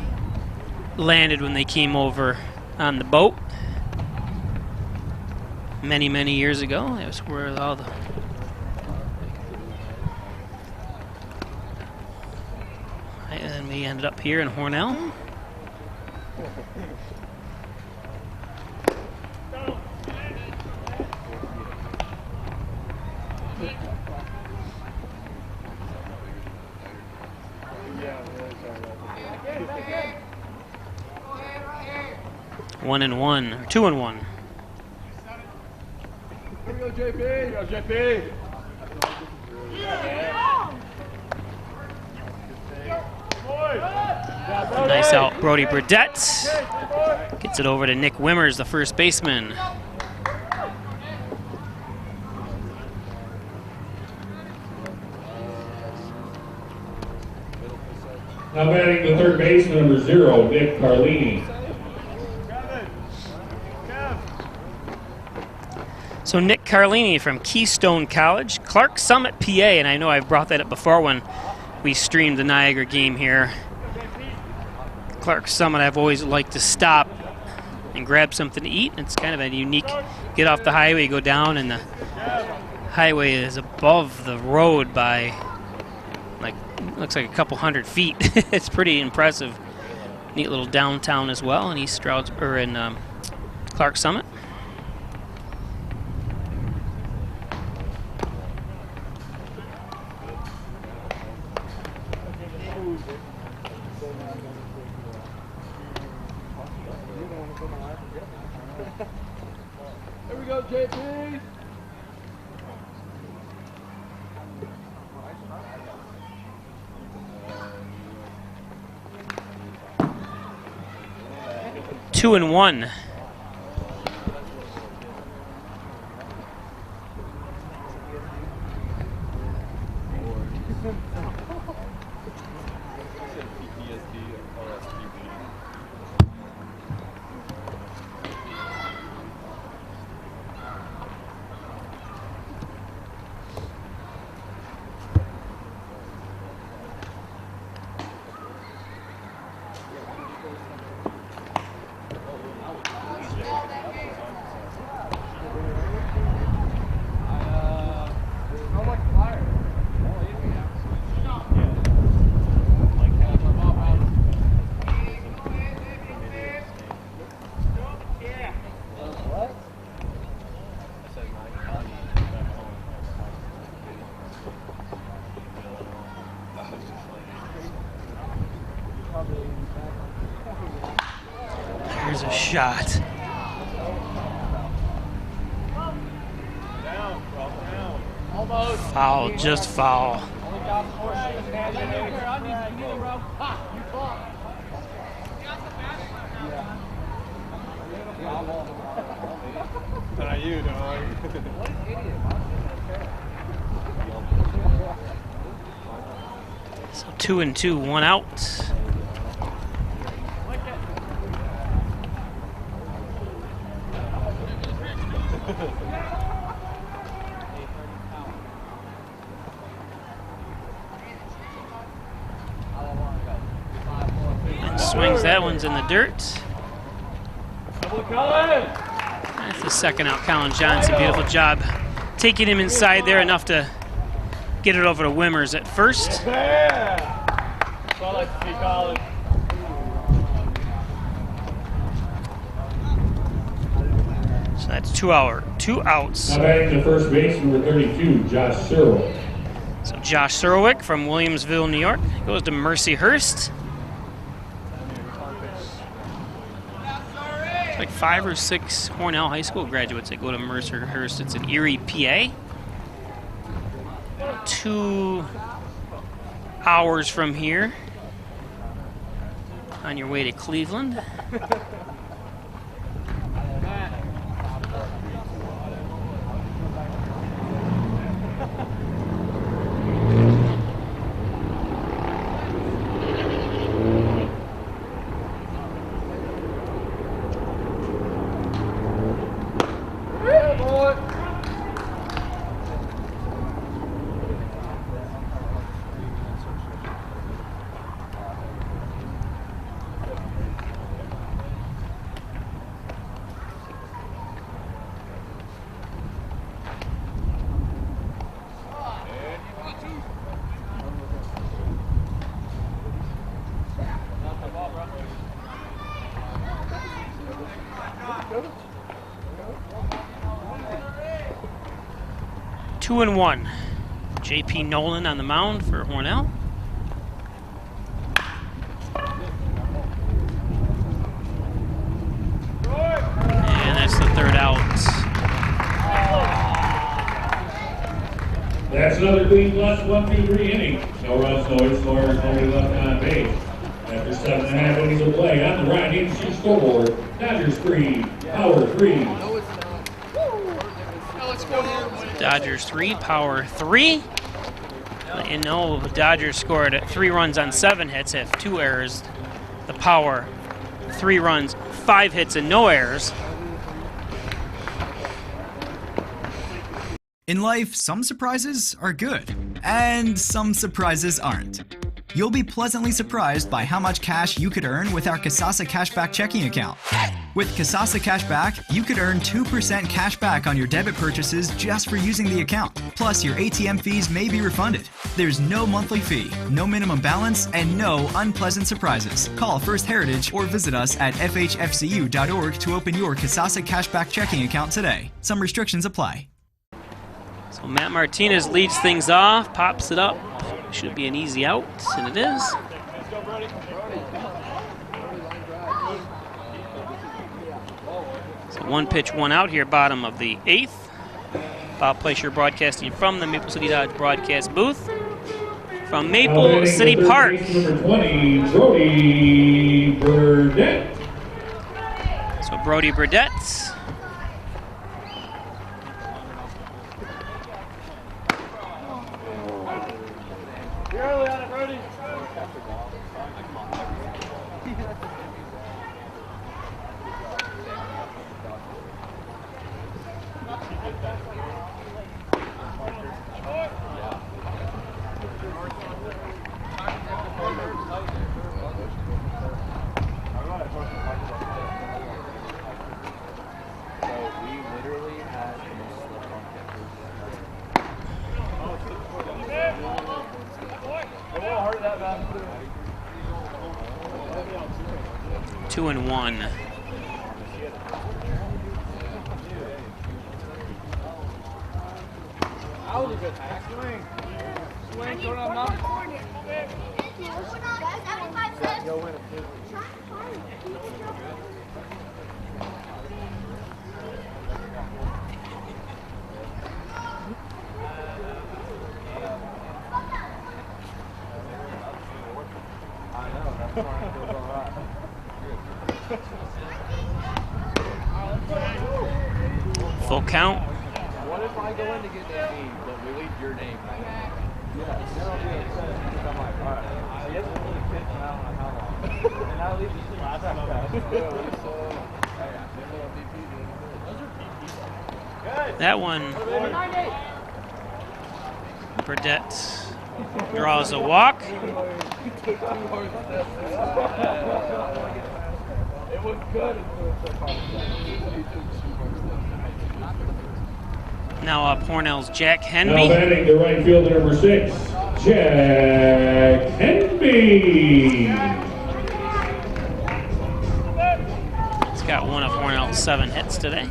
landed when they came over on the boat many, many years ago. It was where all the and we ended up here in Hornell. One and one, or 2 and 1. Here we go, JP. Here we go, JP. Nice out, Brody Burdett. Gets it over to Nick Wimmers, the first baseman. Now batting the third baseman, number 0, Nick Carlini. So Nick Carlini from Keystone College, Clark Summit, PA, and I know I've brought that up before when we streamed the Niagara game here. Clark Summit, I've always liked to stop and grab something to eat. It's kind of a unique, get off the highway, go down, and the highway is above the road by, like, looks like a couple hundred feet. It's pretty impressive. Neat little downtown as well in East Stroudsburg, or in Clark Summit. Here we go, JP. Two and 1. shot. Foul, just foul. Not you, dog. So 2 and 2, 1 out. And swings, that one's in the dirt. That's the second out, Colin Johnson. Beautiful job taking him inside there, enough to get it over to Wimmers at first. So that's 2 outs. Now batting the first base, number 32, Josh Searle. So Josh Surwick from Williamsville, New York, goes to Mercyhurst. It's like 5 or 6 Hornell High School graduates that go to Mercyhurst. It's in Erie, PA. 2 hours from here on your way to Cleveland. Two and 1. J.P. Nolan on the mound for Hornell. And that's the 3rd out. That's another clean plus 1-2-3 inning. No runs, no hits, scorers, nobody left on base. After 7.5 innings of play on the Ryan Agency scoreboard, Dodgers 3, Power 3. Dodgers 3, Power 3. You know, the Dodgers scored 3 runs on 7 hits, have 2 errors. The Power, 3 runs, 5 hits, and no errors. In life, some surprises are good, and some surprises aren't. You'll be pleasantly surprised by how much cash you could earn with our Kasasa Cashback checking account. With Kasasa Cashback, you could earn 2% cash back on your debit purchases just for using the account. Plus, your ATM fees may be refunded. There's no monthly fee, no minimum balance, and no unpleasant surprises. Call First Heritage or visit us at fhfcu.org to open your Kasasa Cashback checking account today. Some restrictions apply. So Matt Martinez leads things off, pops it up. Should be an easy out, and it is. So 1 pitch, 1 out here, bottom of the 8th. Bob Plaisher broadcasting from the Maple City Dodge broadcast booth from Maple City Park. Number 20, Brody Burdette. So Brody Burdette. Early on it, Brody. Two and 1. That was a good pass. Swing. Swing, throw it on top. Full count. What if I go in to get that name, but we leave your name? Yeah, then I'll be upset because I'm like, all right, I guess it's really fit and I don't know how long. And I'll leave this last time. That one, Burdette draws a walk. It was good. Now up Hornell's Jack Now Henby. batting the right fielder, number 6, Jack Henby. He's got one of Hornell's 7 hits today.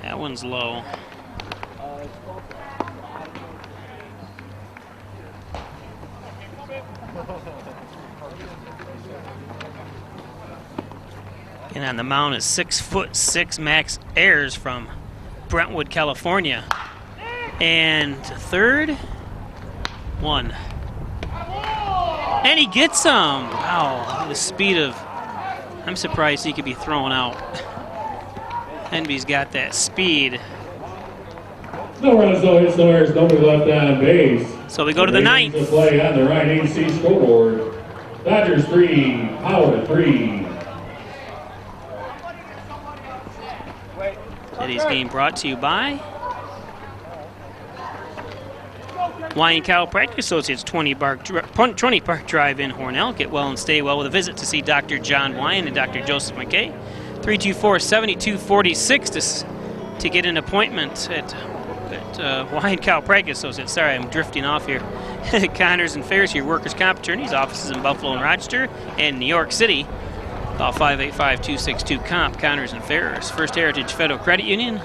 That one's low. And on the mound is 6'6" Max Ayers from Brentwood, California. And third, 1. And he gets him. Wow, the speed of, I'm surprised he could be thrown out. Henby's got that speed. No runs, no hits, no errors, nobody left on base. So we go to the 9th. To play on the right AC scoreboard. Dodgers 3, Power 3. Today's game brought to you by Wine Chiropractic Associates, 20 Park Drive in Hornell. Get well and stay well with a visit to see Dr. John Wine and Dr. Joseph McKay. 324-7246 to get an appointment at Wine Chiropractic Associates. Sorry, I'm drifting off here. Connors and Ferris, your workers' comp attorneys, offices in Buffalo and Rochester and New York City. Call 585-262-COMP, Connors and Ferris. First Heritage Federal Credit Union.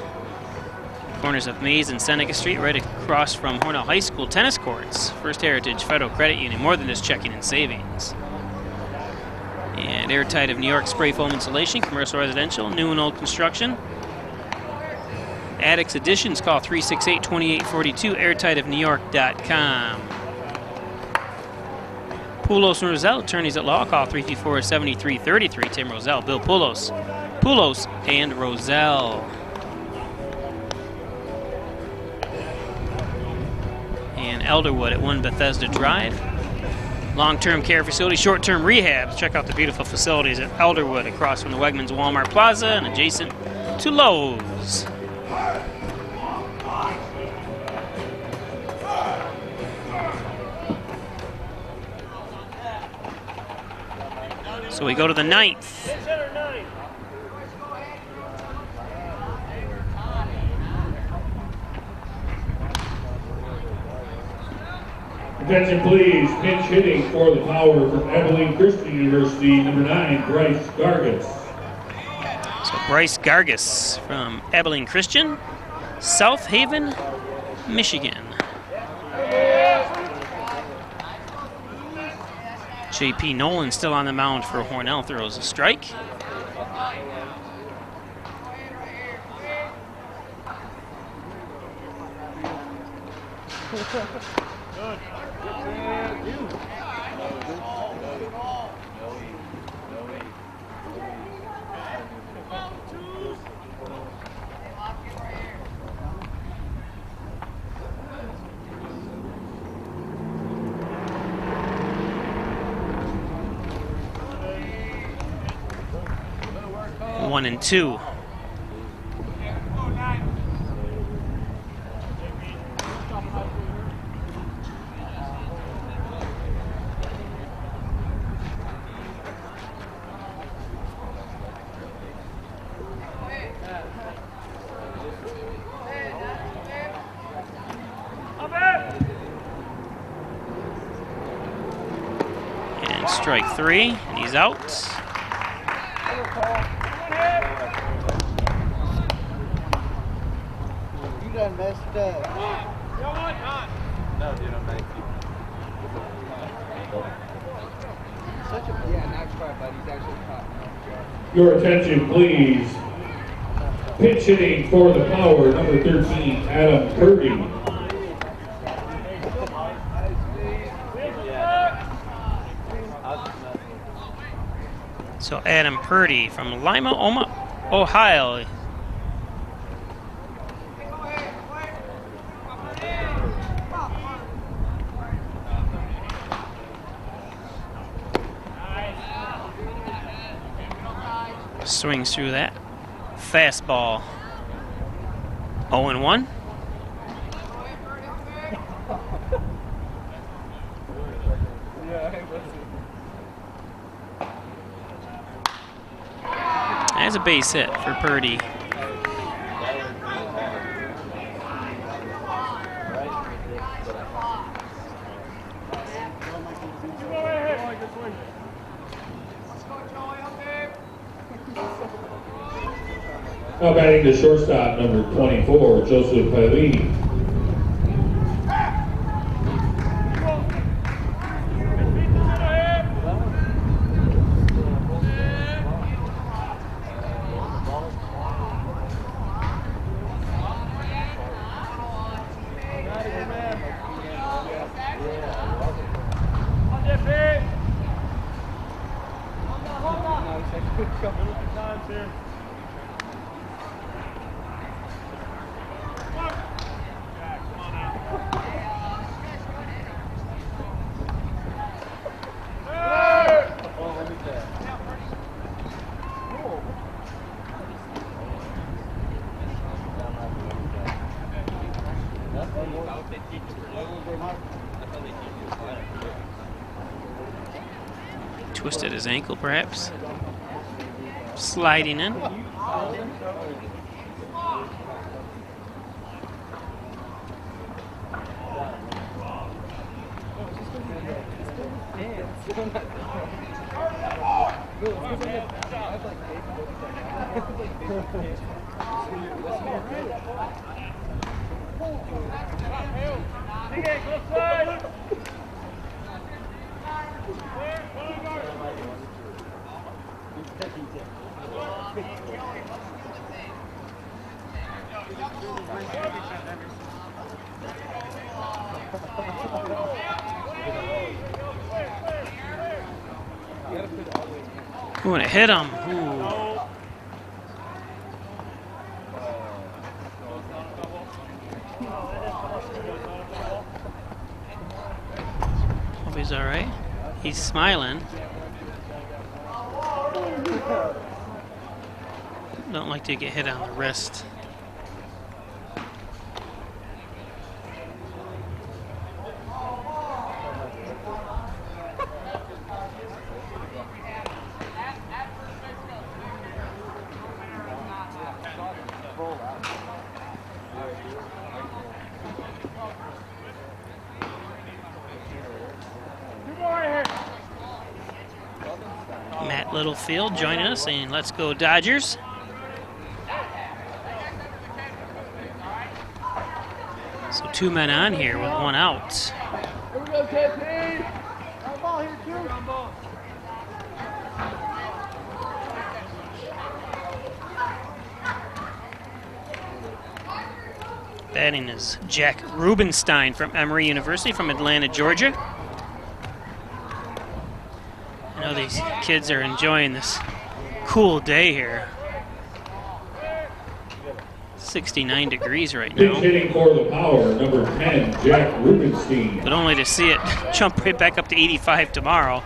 Corners of Maze and Seneca Street, right across from Hornell High School tennis courts. First Heritage Federal Credit Union, more than just checking and savings. And Airtight of New York spray foam insulation, commercial, residential, new and old construction. Addicts Additions, call 368-2842, airtightofnewyork.com. Poulos and Roselle, attorneys at law, call 324-7333. Tim Roselle, Bill Poulos. Poulos and Roselle. And Elderwood at 1 Bethesda Drive. Long-term care facility, short-term rehabs. Check out the beautiful facilities at Elderwood across from the Wegmans Walmart Plaza and adjacent to Lowe's. So we go to the 9th. Attention please, pinch hitting for the Power from Abilene Christian University, number 9, Bryce Gargas. So Bryce Gargas from Abilene Christian, South Haven, Michigan. JP Nolan still on the mound for Hornell, throws a strike. One and two. And strike 3, and he's out. You done messed up. No, dude, I'm 19. Your attention, please. Pitch hitting for the Power, number 13, Adam Purdy. So Adam Purdy from Lima, Ohio. Swings through that fastball. 0-1. That's a base hit for Purdy. Now batting the shortstop, number 24, Joseph Pailini. Twisted his ankle, perhaps. Sliding in. Ooh, and it hit him. Ooh. Hope he's all right. He's smiling. Don't like to get hit on the wrist. Matt Littlefield joining us saying, "Let's go Dodgers." So 2 men on here with 1 out. Here we go, JP. Ground ball here, too. Ground ball. Batting is Jack Rubenstein from Emory University from Atlanta, Georgia. I know these kids are enjoying this cool day here. 69 degrees right now. Pitch hitting for the Power, number 10, Jack Rubenstein. But only to see it jump right back up to 85 tomorrow.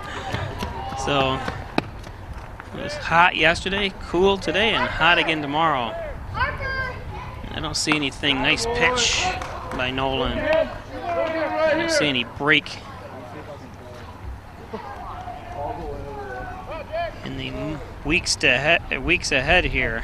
So it was hot yesterday, cool today, and hot again tomorrow. I don't see anything. Nice pitch by Nolan. I don't see any break in the weeks ahead here.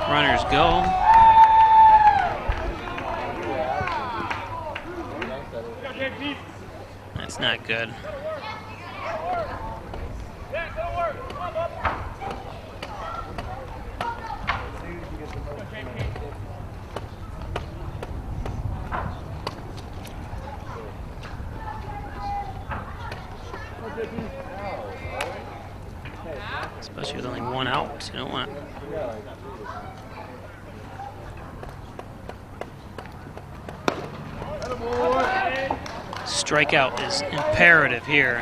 Runners go. That's not good. Strikeout is imperative here.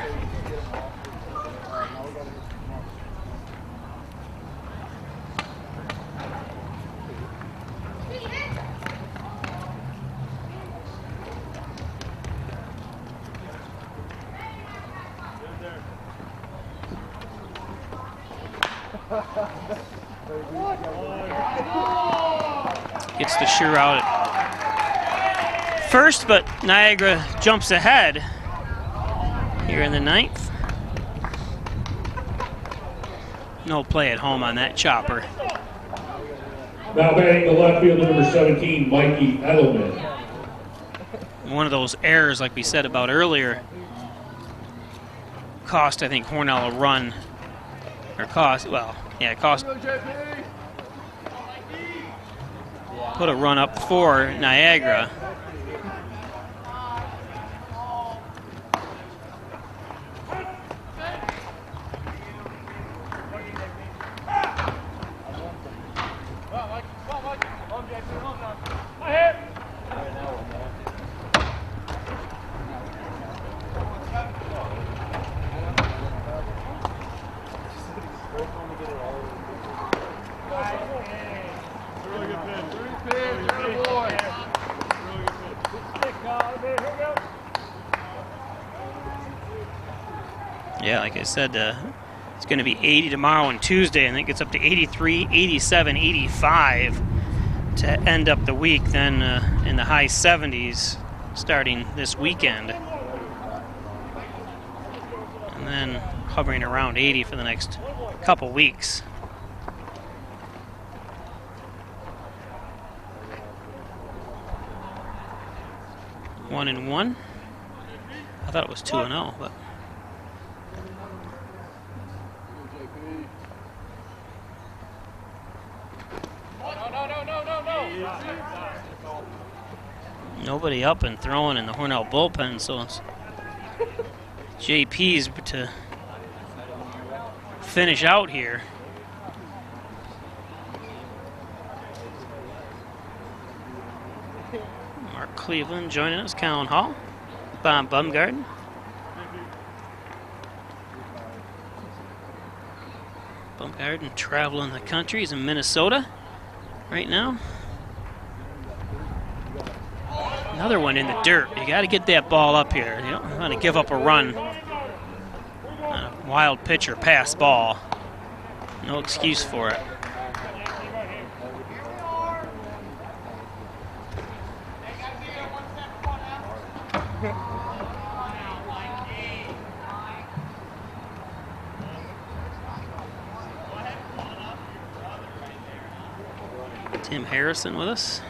Gets the sure out at first, but Niagara jumps ahead here in the ninth. No play at home on that chopper. Now batting the left fielder, number 17, Mikey Edelman. One of those errors, like we said about earlier, cost, I think, Hornell a run. Or cost, well, yeah, it cost. Put a run up for Niagara. Yeah, like I said, it's going to be 80 tomorrow and Tuesday, and it gets up to 83, 87, 85 to end up the week, then in the high 70s starting this weekend. And then hovering around 80 for the next couple weeks. One and one. I thought it was 2-0, but. Nobody up and throwing in the Hornell bullpen, so it's JP's to finish out here. Mark Cleveland joining us, Cowan Hall, Bob Bumgarden. Bumgarden traveling the country. He's in Minnesota right now. Another one in the dirt. You got to get that ball up here. You don't want to give up a run. A wild pitch or pass ball. No excuse for it. Tim Harrison with us.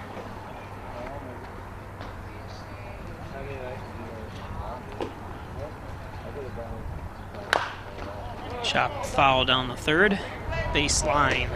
Chop foul down the third baseline.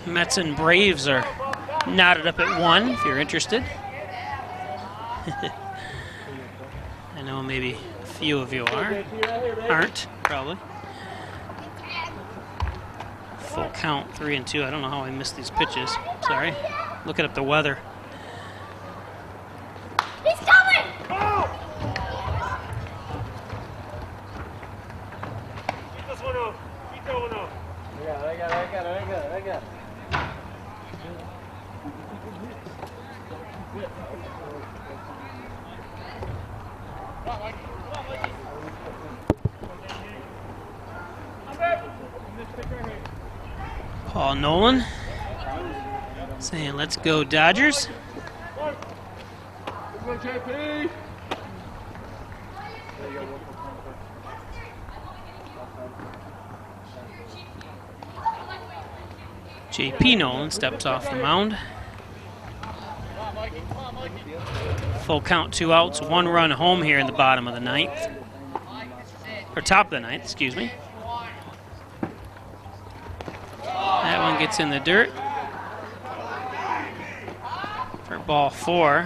Mets and Braves are knotted up at 1, if you're interested. I know maybe a few of you aren't, probably. Full count, 3-2. I don't know how I missed these pitches. Sorry. Looking up the weather. He's coming! Keep this one up. Keep that one up. I got it. Paul Nolan saying, let's go Dodgers. JP Nolan steps off the mound. Full count, 2 outs, 1 run home here in the bottom of the ninth. Or top of the ninth, excuse me. That one gets in the dirt for ball 4.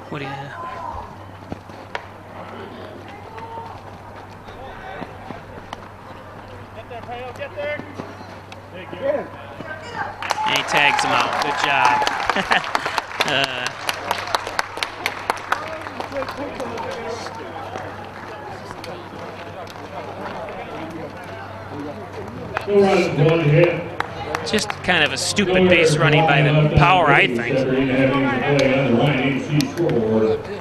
What do you have? Get there. And he tags him out. Good job. One hit. Just kind of a stupid base running by the Power, I think.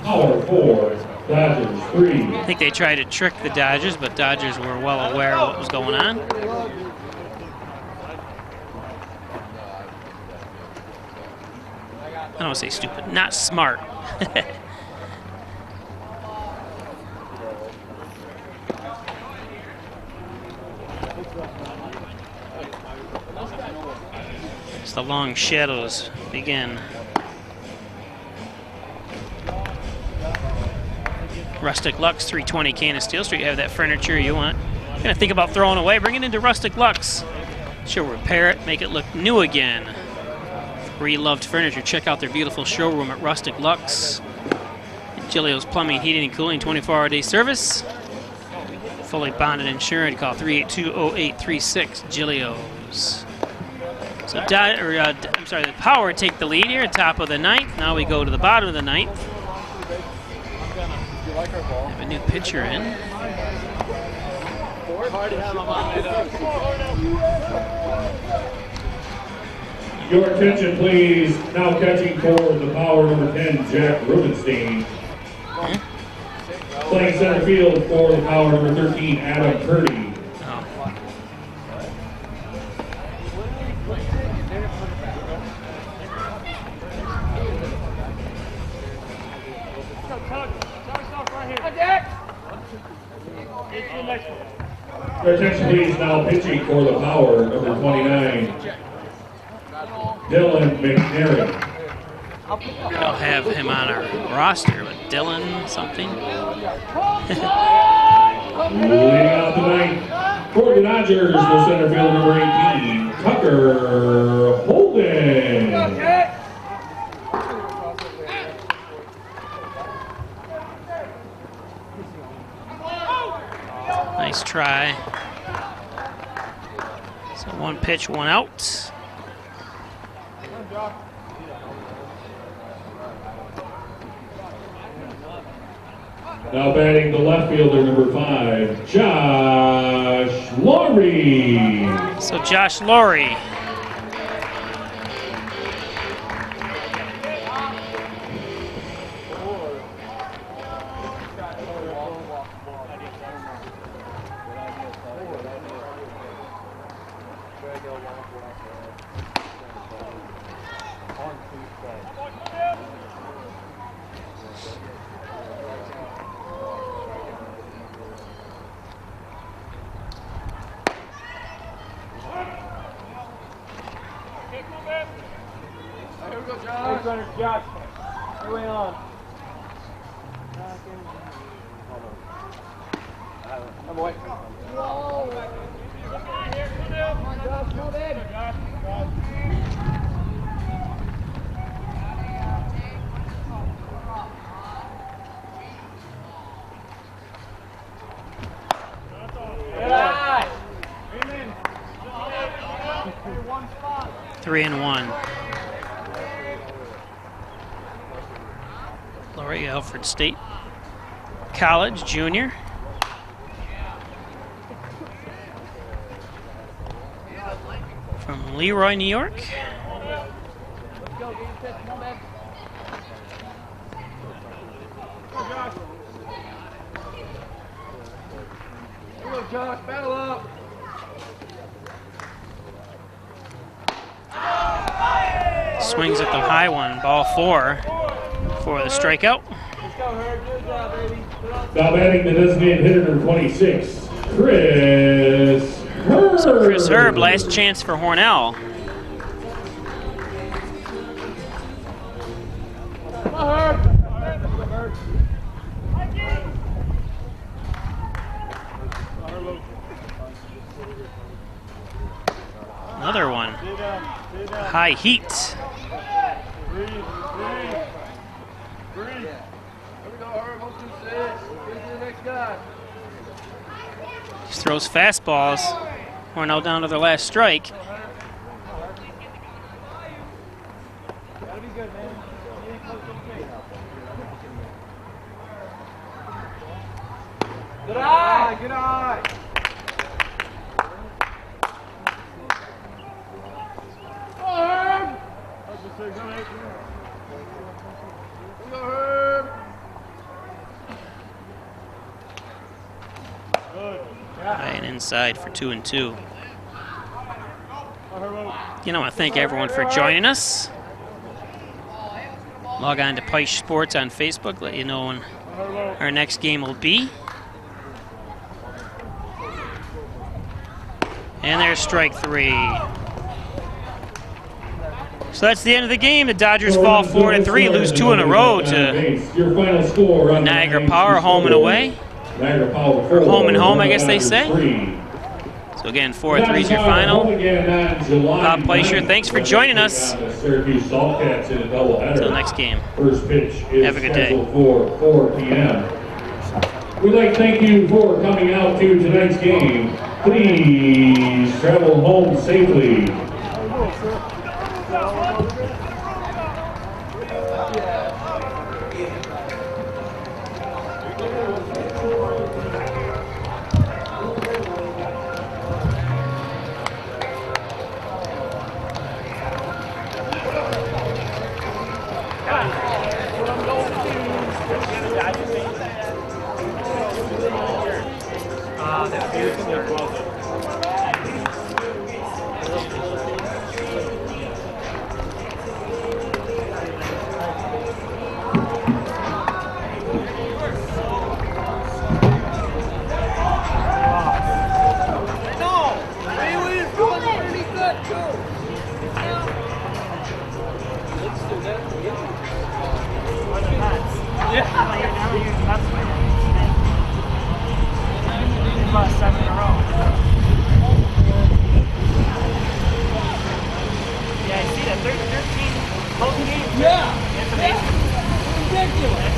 Power 4, Dodgers 3. I think they tried to trick the Dodgers, but Dodgers were well aware of what was going on. I don't want to say stupid, not smart. As the long shadows begin. Rustic Lux, 320 can of Steel Street. You have that furniture you want. You're gonna think about throwing away, bring it into Rustic Lux. She'll repair it, make it look new again. Re-loved furniture. Check out their beautiful showroom at Rustic Lux. Gilio's Plumbing, Heating, and Cooling, 24-hour-day service. Fully bonded insured. Call 382-0836 Gilio's. So, I'm sorry, the Power take the lead here, top of the ninth. Now we go to the bottom of the ninth. Have a new pitcher in. Your attention, please. Now catching for the Power, number 10, Jack Rubenstein. Playing center field for the Power, number 13, Adam Purdy. Your attention, please. Now pitching for the Power, number 29, Dylan McNary. I'll have him on our roster, but Dylan something. Leading out tonight for the Dodgers, the center fielder, number 18, Tucker Holden. Nice try. So 1 pitch, 1 out. Now batting the left fielder, number 5, Josh Laurie. So Josh Laurie. Josh, your way on. I'm away. Three and 1. Laurie, Alfred State College, junior. From Leroy, New York. Come on, Josh, battle up. Swings at the high one, ball 4 for the strikeout. Now batting the designated hitter number 26, Chris Herb. So Chris Herb, last chance for Hornell. Another one. High heat. Just throws fastballs. Hornell down to their last strike. Good eye, good eye. High and inside for 2-2. Again, I want to thank everyone for joining us. Log on to Peisch Sports on Facebook, let you know when our next game will be. And there's strike 3. So that's the end of the game. The Dodgers fall 4-3, lose 2 in a row to Niagara Power, home and away. Or home and home, I guess they say. So again, 4-3 is your final. Bob Peicher, thanks for joining us. Until next game. First pitch is have a good day. scheduled for 4 p.m. We'd like to thank you for coming out to tonight's game. Please travel home safely. Yeah, I see that. 13 close games. Yeah. It's amazing. Ridiculous.